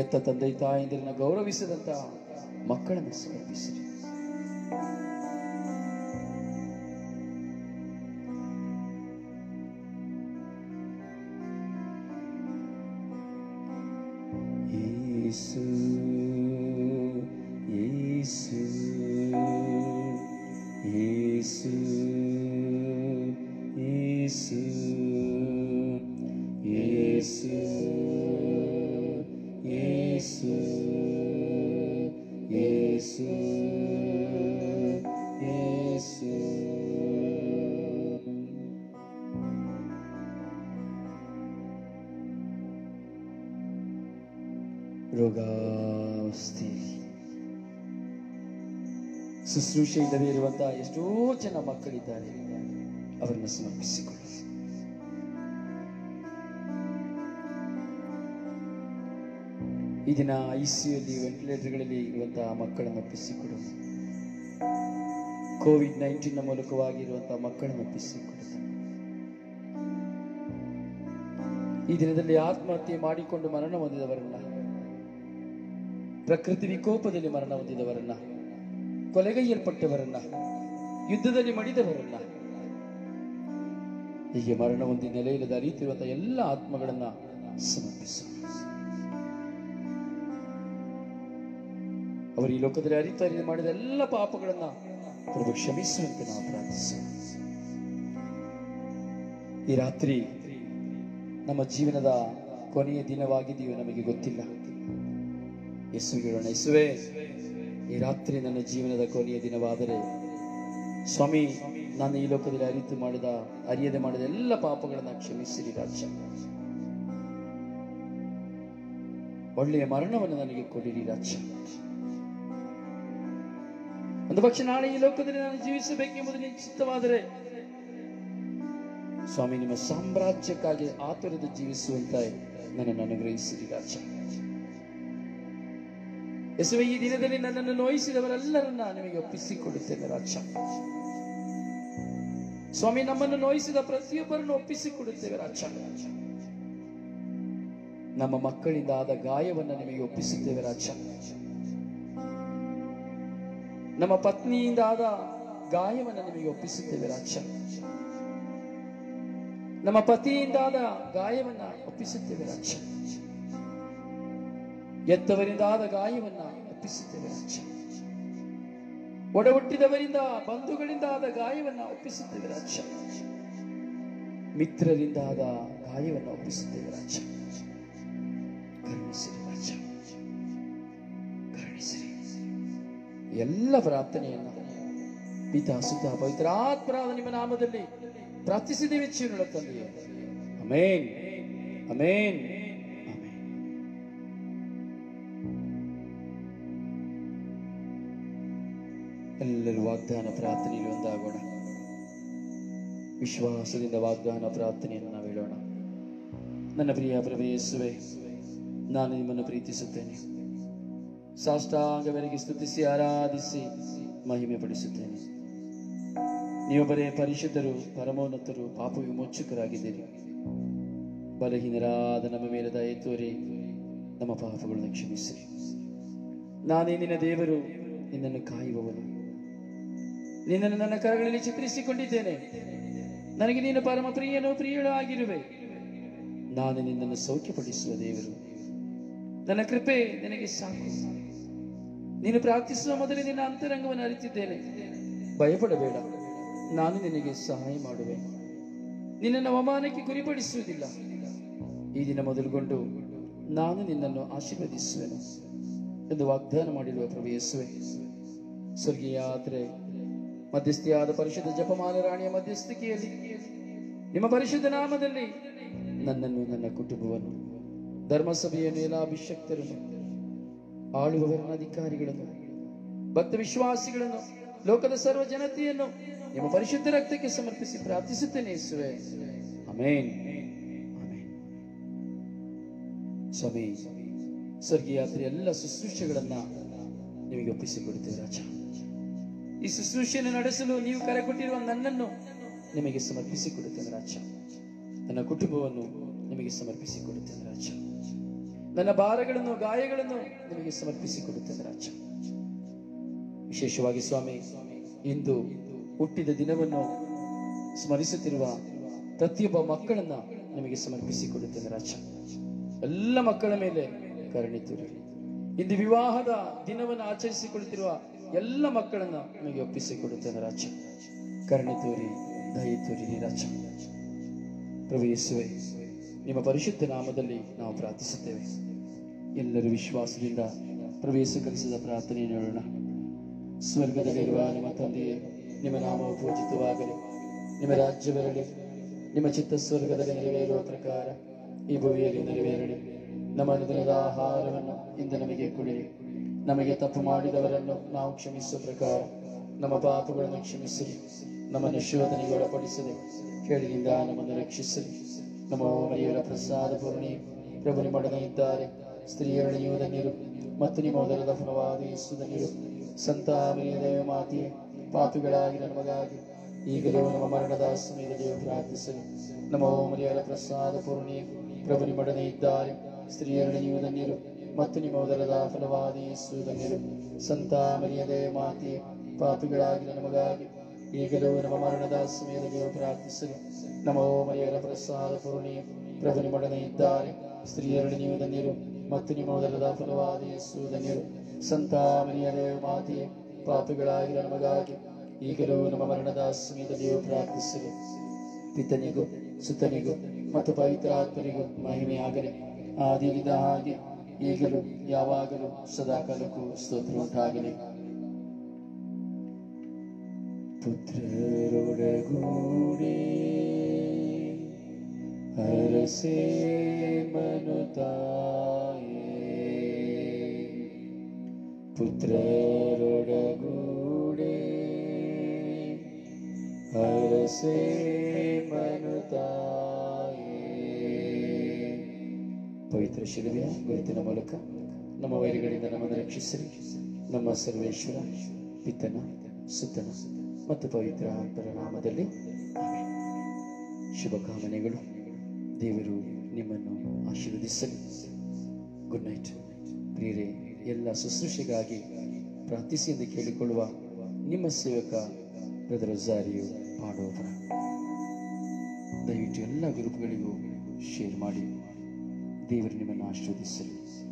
ಎತ್ತ ತಂದೆ ತಾಯಂದಿರನ್ನ ಗೌರವಿಸದಂತಹ ಮಕ್ಕಳನ್ನು ಸಮರ್ಪಿಸಿರಿ. ಯೇಸು ಯೇಸು ಯೇಸು ಯೇಸು ಯೇಸು ಯೇಸು ಯೇಸು ಯೇಸು. ರೋಗಾವಸ್ಥೆ ಶುಶ್ರೂಷೆ ಇಲ್ಲದೆ ಇರುವಂತಹ ಎಷ್ಟೋ ಜನ ಮಕ್ಕಳಿದ್ದಾರೆ, ಅವರನ್ನು ಸಮರ್ಪಿಸಿಕೊಳ್ಳಿ. ಈ ದಿನ ICUಯಲ್ಲಿ ವೆಂಟಿಲೇಟರ್ಗಳಲ್ಲಿ ಇರುವಂತಹ ಮಕ್ಕಳನ್ನು ಒಪ್ಪಿಸಿಕೊಡೋಣ. COVID-19 ಮೂಲಕವಾಗಿರುವಂತಹ ಮಕ್ಕಳನ್ನು ಒಪ್ಪಿಸಿಕೊಡೋಣ. ಈ ದಿನದಲ್ಲಿ ಆತ್ಮಹತ್ಯೆ ಮಾಡಿಕೊಂಡು ಮರಣ ಹೊಂದಿದವರನ್ನ, ಪ್ರಕೃತಿ ವಿಕೋಪದಲ್ಲಿ ಮರಣ ಹೊಂದಿದವರನ್ನ, ಕೊಲೆಗೈಯಲ್ಪಟ್ಟವರನ್ನ, ಯುದ್ಧದಲ್ಲಿ ಮಡಿದವರನ್ನ, ಹೀಗೆ ಮರಣ ಹೊಂದಿ ನೆಲೆಯಿಲ್ಲದ ಅರಿತಿರುವಂತಹ ಎಲ್ಲ ಆತ್ಮಗಳನ್ನ ಸಮರ್ಪಿಸೋಣ. ಅವರು ಈ ಲೋಕದಲ್ಲಿ ಅರಿತು ಮಾಡಿದ ಎಲ್ಲ ಪಾಪಗಳನ್ನ ಪ್ರಭು ಕ್ಷಮಿಸುವಂತೆ ನಾವು ಪ್ರಾರ್ಥಿಸೋಣ. ಈ ರಾತ್ರಿ ನಮ್ಮ ಜೀವನದ ಕೊನೆಯ ದಿನವಾಗಿದೆಯೋ ನಮಗೆ ಗೊತ್ತಿಲ್ಲ. ಯೇಸುವಿಗೆ ಹೇಳೋಣ, ಯೇಸುವೇ, ಈ ರಾತ್ರಿ ನನ್ನ ಜೀವನದ ಕೊನೆಯ ದಿನವಾದರೆ ಸ್ವಾಮಿ, ನಾನು ಈ ಲೋಕದಲ್ಲಿ ಅರಿಯದೆ ಮಾಡಿದ ಎಲ್ಲ ಪಾಪಗಳನ್ನ ಕ್ಷಮಿಸಿರಿ ರಾಜ. ಒಳ್ಳೆಯ ಮರಣವನ್ನು ನನಗೆ ಕೊಡಿರಿ ರಾಜ. ಒಂದು ಪಕ್ಷ ನಾಳೆ ಈ ಲೋಕದಲ್ಲಿ ನಾನು ಜೀವಿಸಬೇಕೆಂಬುದು ನಿಶ್ಚಿತವಾದರೆ ಸ್ವಾಮಿ, ನಿಮ್ಮ ಸಾಮ್ರಾಜ್ಯಕ್ಕಾಗಿ ಆತುರದ ಜೀವಿಸುವಂತೆ ನನ್ನನ್ನು ಅನುಗ್ರಹಿಸಿರಿ ರಾಜ. ಯೇಸುವೇ, ಈ ದಿನದಲ್ಲಿ ನನ್ನನ್ನು ನೋಯಿಸಿದವರೆಲ್ಲರನ್ನ ನಿಮಗೆ ಒಪ್ಪಿಸಿಕೊಡುತ್ತೇನೆ ರಾಜ. ಸ್ವಾಮಿ, ನಮ್ಮನ್ನು ನೋಯಿಸಿದ ಪ್ರತಿಯೊಬ್ಬರನ್ನು ಒಪ್ಪಿಸಿಕೊಡುತ್ತೇವೆ ರಾಜ. ನಮ್ಮ ಮಕ್ಕಳಿಂದ ಆದ ಗಾಯವನ್ನು ನಿಮಗೆ ಒಪ್ಪಿಸುತ್ತೇವೆ ರಾಜ. ನಮ್ಮ ಪತ್ನಿಯಿಂದ ಆದ ಗಾಯವನ್ನು ನಿಮಗೆ ಒಪ್ಪಿಸುತ್ತೇವೆ ರಾಜ. ನಮ್ಮ ಪತಿಯಿಂದ ಆದ ಗಾಯವನ್ನ ಒಪ್ಪಿಸುತ್ತೇವೆ ರಾಜ. ಎತ್ತವರಿಂದ ಆದ ಗಾಯವನ್ನ ಒಪ್ಪಿಸುತ್ತೇವೆ ರಾಜ. ಒಡ ಹುಟ್ಟಿದವರಿಂದ, ಬಂಧುಗಳಿಂದ ಆದ ಗಾಯವನ್ನ ಒಪ್ಪಿಸುತ್ತೇವೆ ರಾಜ. ಮಿತ್ರರಿಂದ ಆದ ಗಾಯವನ್ನ ಒಪ್ಪಿಸುತ್ತೇವೆ ರಾಜ. ಕರುಣಿಸಿರಿ ರಾಜ, ಕರುಣಿಸಿರಿ. ಎಲ್ಲ ಪ್ರಾರ್ಥನೆಯನ್ನ ಪಿತಾ ಸುತ ಪವಿತ್ರಾತ್ಮರಾದ ನಿಮ್ಮ ನಾಮದಲ್ಲಿ ಪ್ರಾರ್ಥಿಸಿದ್ದೇವೆ ಜೀವನದ ತಂದೆಯೇ. Amen, amen, amen. ಎಲ್ಲರೂ ವಾಗ್ದಾನ ಪ್ರಾರ್ಥನೆಯಲ್ಲಿ ಒಂದಾಗೋಣ. ವಿಶ್ವಾಸದಿಂದ ವಾಗ್ದಾನ ಪ್ರಾರ್ಥನೆಯನ್ನು ನಾವು ಹೇಳೋಣ. ನನ್ನ ಪ್ರಿಯ ಪ್ರಭು ಯೇಸುವೇ, ನಾನು ನಿಮ್ಮನ್ನು ಪ್ರೀತಿಸುತ್ತೇನೆ. ಸಾಷ್ಟಾಂಗವರೆಗೆ ಸ್ತುತಿಸಿ ಆರಾಧಿಸಿ ಮಹಿಮೆ ಪಡಿಸುತ್ತೇನೆ. ನೀವೊಬ್ಬರೇ ಪರಿಶುದ್ಧರು, ಪರಮೋನ್ನತರು, ಪಾಪ ವಿಮೋಚಕರಾಗಿದ್ದೀರಿ. ಬಲಹೀನರಾದ ನಮ್ಮ ಮೇಲೆ ದಯೆ ತೋರಿ ನಮ್ಮ ಪಾಪಗಳನ್ನು ಕ್ಷಮಿಸಿರಿ. ನಾನೇ ನಿನ್ನ ದೇವರು, ನಿನ್ನನ್ನು ಕಾಯುವವನು. ನಿನ್ನನ್ನು ನನ್ನ ಕರಗಳಲ್ಲಿ ಚಿತ್ರಿಸಿಕೊಂಡಿದ್ದೇನೆ. ನನಗೆ ನೀನು ಪರಮ ಪ್ರಿಯನೂ ಪ್ರಿಯಳೂ ಆಗಿರುವೆ. ನಾನು ನಿನ್ನನ್ನು ಸೌಖ್ಯಪಡಿಸುವ ದೇವರು. ನನ್ನ ಕೃಪೆ ನಿನಗೆ ಸಾಕು. ನೀನು ಪ್ರಾರ್ಥಿಸುವ ಮೊದಲೇ ನಿನ್ನ ಅಂತರಂಗವನ್ನು ಅರಿತಿದ್ದೇನೆ. ಭಯಪಡಬೇಡ, ನಾನು ನಿನಗೆ ಸಹಾಯ ಮಾಡುವೆ. ನಿನ್ನನ್ನು ಅವಮಾನಕ್ಕೆ ಗುರಿಪಡಿಸುವುದಿಲ್ಲ. ಈ ದಿನ ಮೊದಲುಗೊಂಡು ನಾನು ನಿನ್ನನ್ನು ಆಶೀರ್ವದಿಸುವೆನು ಎಂದು ವಾಗ್ದಾನ ಮಾಡಿರುವ ಪ್ರಭು ಯೇಸುವೆ, ಸ್ವರ್ಗೀಯ ಯಾತ್ರೆ ಮಧ್ಯಸ್ಥಿಯಾದ ಪರಿಶುದ್ಧ ಜಪಮಾಲ ರಾಣಿಯ ಮಧ್ಯಸ್ಥಿಕೆಯಲ್ಲಿ ನಿಮ್ಮ ಪರಿಶುದ್ಧ ನಾಮದಲ್ಲಿ ನನ್ನನ್ನು, ನನ್ನ ಕುಟುಂಬವನ್ನು, ಧರ್ಮಸಭೆಯನ್ನು, ಎಲ್ಲ ಅಭಿಷಕ್ತರನ್ನು, ಆಳುವವರನ್ನ, ಅಧಿಕಾರಿಗಳನ್ನು, ಭಕ್ತ ವಿಶ್ವಾಸಿಗಳನ್ನು, ಲೋಕದ ಸರ್ವ ಜನತೆಯನ್ನು ನಿಮ್ಮ ಪರಿಶುದ್ಧ ರಕ್ತಕ್ಕೆ ಸಮರ್ಪಿಸಿ ಪ್ರಾರ್ಥಿಸುತ್ತೇನೆ ಯೇಸುವೆ. Amen, amen. ಸ್ವಾಮಿ, ಸ್ವರ್ಗೀಯ ಯಾತ್ರೆ ಎಲ್ಲ ಶುಶ್ರೂಷೆಗಳನ್ನ ನಿಮಗೆ ಒಪ್ಪಿಸಿಕೊಡುತ್ತೇವೆ ರಾಜ. ಈ ಶುಶ್ರೂಷೆಯನ್ನು ನಡೆಸಲು ನೀವು ಕರೆ ಕೊಟ್ಟಿರುವ ನನ್ನನ್ನು ನಿಮಗೆ ಸಮರ್ಪಿಸಿಕೊಡುತ್ತೇನೆ ರಾಜ. ನನ್ನ ಕುಟುಂಬವನ್ನು ನಿಮಗೆ ಸಮರ್ಪಿಸಿಕೊಡುತ್ತೇನೆ ರಾಜ. ನನ್ನ ಭಾರಗಳನ್ನು, ಗಾಯಗಳನ್ನು ನಿಮಗೆ ಸಮರ್ಪಿಸಿಕೊಡುತ್ತೇನೆ ರಾಜ. ವಿಶೇಷವಾಗಿ ಸ್ವಾಮಿ, ಇಂದು ಹುಟ್ಟಿದ ದಿನವನ್ನು ಸ್ಮರಿಸುತ್ತಿರುವ ಪ್ರತಿಯೊಬ್ಬ ಮಕ್ಕಳನ್ನ ನಿಮಗೆ ಸಮರ್ಪಿಸಿಕೊಡುತ್ತೇನೆ ರಾಜ. ಎಲ್ಲ ಮಕ್ಕಳ ಮೇಲೆ ಕರುಣೆ ತೋರಿ. ಇಂದು ವಿವಾಹದ ದಿನವನ್ನು ಆಚರಿಸಿಕೊಳ್ಳುತ್ತಿರುವ ಎಲ್ಲ ಮಕ್ಕಳನ್ನ ನಮಗೆ ಒಪ್ಪಿಸಿಕೊಡುತ್ತೇನೆ ರಾಜ. ಕರುಣೆ ತೋರಿ, ದಯೆ ತೋರಿ ರಾಜ. ಪ್ರಭು ಯೇಸುವೇ, ನಿಮ್ಮ ಪರಿಶುದ್ಧ ನಾಮದಲ್ಲಿ ನಾವು ಪ್ರಾರ್ಥಿಸುತ್ತೇವೆ. ಎಲ್ಲರೂ ವಿಶ್ವಾಸದಿಂದ ಪ್ರಭು ಯೇಸು ಕಲಿಸಿದ ಪ್ರಾರ್ಥನೆಯನ್ನು ಹೇಳೋಣ. ಸ್ವರ್ಗದಲ್ಲಿರುವ ನಿಮ್ಮ ತಂದೆಯೇ, ನಿಮ್ಮ ನಾಮವು ಪೂಜಿತವಾಗಲಿ, ನಿಮ್ಮ ರಾಜ್ಯ ಬರಲಿ, ನಿಮ್ಮ ಚಿತ್ತ ಸ್ವರ್ಗದಲ್ಲಿ ನೆರವೇರುವ ಪ್ರಕಾರ ಈ ಭೂಮಿಯಲ್ಲಿ ನೆರವೇರಲಿ. ನಮ್ಮ ಅನುದಿನದ ಆಹಾರವನ್ನು ಇಂದು ನಮಗೆ ಕೊಡಿರಿ. ನಮಗೆ ತಪ್ಪು ಮಾಡಿದವರನ್ನು ನಾವು ಕ್ಷಮಿಸುವ ಪ್ರಕಾರ ನಮ್ಮ ಪಾಪಗಳನ್ನು ಕ್ಷಮಿಸಿರಿ. ನಮ್ಮನ್ನು ಶೋಧನೆಗೆ ಒಳಪಡಿಸದೆ ಕೇಳಿನಿಂದ ನಮ್ಮನ್ನು ರಕ್ಷಿಸಿರಿ. ನಮ್ಮ ಮರಿಯರ ಪ್ರಸಾದ ಪೂರ್ಣಿ ಪ್ರಭು ನಿಮ್ಮೊಡನೆ ಇದ್ದಾರೆ. ಸ್ತ್ರೀಯರಲ್ಲಿ ನೀವು ಧನ್ಯರು ಮತ್ತು ನಿಮ್ಮ ಉದರದ ಫಲವಾದ ಯೇಸು ಧನ್ಯರು. ಸಂತ ಮರಿಯ ದೇವ ಮಾತೆಯೇ, ಪಾಪಿಗಳಾಗಿರ ನಮಗಾಗಿ ಈಗಲೂ ನಮ್ಮ ಮರಣದ ಸಮಯದಲ್ಲಿ ಪ್ರಾರ್ಥಿಸಲಿ. ನಮ್ಮ ಮರಿಯರ ಪ್ರಸಾದ ಪೂರ್ಣಿ ಪ್ರಭು ನಿಮ್ಮೊಡನೆ ಇದ್ದಾರೆ. ಸ್ತ್ರೀಯರಲ್ಲಿ ನೀವು ಧನ್ಯರು ಮತ್ತು ನಿಮ್ಮ ಉದರದ ಫಲವಾದ ಯೇಸು ಧನ್ಯರು. ಸಂತ ಮರಿಯ ದೇವ ಮಾತೆಯೇ, ಪಾಪಿಗಳಾಗಿರ ನಮಗಾಗಿ ಈಗಲೂ ನಮ್ಮ ಮರಣದ ಸಮಯದಲ್ಲಿ ಪ್ರಾರ್ಥಿಸಲಿ. ನಮ್ಮ ಮರಿಯರ ಪ್ರಸಾದ ಪೂರ್ಣಿ ಪ್ರಭು ನಿಮ್ಮೊಡನೆ ಇದ್ದಾರೆ. ಸ್ತ್ರೀಯರಲ್ಲಿ ನೀವು ಧನ್ಯರು ಮತ್ತು ನಿಮ್ಮ ಉದರದ ಫಲವಾದ ಯೇಸು ಧನ್ಯರು. ಸಂತ ಮರಿಯ ದೇವ ಮಾತೆಯೇ, ಪಾಪಿಗಳಾಗಿರ ನಮಗಾಗಿ ಈಗಲೂ ನಮ್ಮ ಮರಣದ ಸಮಯದಲ್ಲಿಯೂ ಪ್ರಾರ್ಥಿಸಲಿ. ಪಿತನಿಗೂ ಸುತನಿಗೂ ಮತ್ತು ಪವಿತ್ರಾತ್ಮನಿಗೂ ಮಹಿಮೆಯಾಗಲಿ, ಆದಿಗಿದ್ದ ಹಾಗೆ ಈಗಲೂ ಯಾವಾಗಲೂ ಸದಾಕಾಲಕ್ಕೂ ಸ್ತೋತ್ರ ಉಂಟಾಗಲಿ. ಪುತ್ರರೊಡಗೂಡಿ ಹರಸೆ ಮನುತಾಯೇ, ಪುತ್ರರೊಡಗೂಡಿ ಹರಸೆ ಮನುತಾಯೇ. ಪವಿತ್ರ ಶಿಲುಬೆಯ ಗುರುತಿನ ಮೂಲಕ ನಮ್ಮ ವೈರಿಗಳಿಂದ ನಮ್ಮನ್ನು ರಕ್ಷಿಸಿರಿ. ನಮ್ಮ ಸರ್ವೇಶ್ವರ ಪಿತನ ಸುತನ ಮತ್ತು ಪವಿತ್ರ ಆತ್ಮರ ನಾಮದಲ್ಲಿ ಆಮೆನ್. ಶುಭಕಾಮನೆಗಳು. ದೇವರು ನಿಮ್ಮನ್ನು ಆಶೀರ್ವದಿಸಲಿ. ಗುಡ್ ನೈಟ್ ಪ್ರಿಯರೇ. ಎಲ್ಲ ಶುಶ್ರೂಷೆಗಾಗಿ ಪ್ರಾರ್ಥಿಸಿ ಎಂದು ಕೇಳಿಕೊಳ್ಳುವ ನಿಮ್ಮ ಸೇವಕ ಬ್ರದರ್ ರೋಸಾರಿಯೋ ಪಾಂಡವಪುರ. ದಯವಿಟ್ಟು ಎಲ್ಲ ಗ್ರೂಪ್ಗಳಿಗೂ ಶೇರ್ ಮಾಡಿ. ದೇವರು ನಿಮ್ಮನ್ನು ಆಶೀರ್ವದಿಸಲಿ.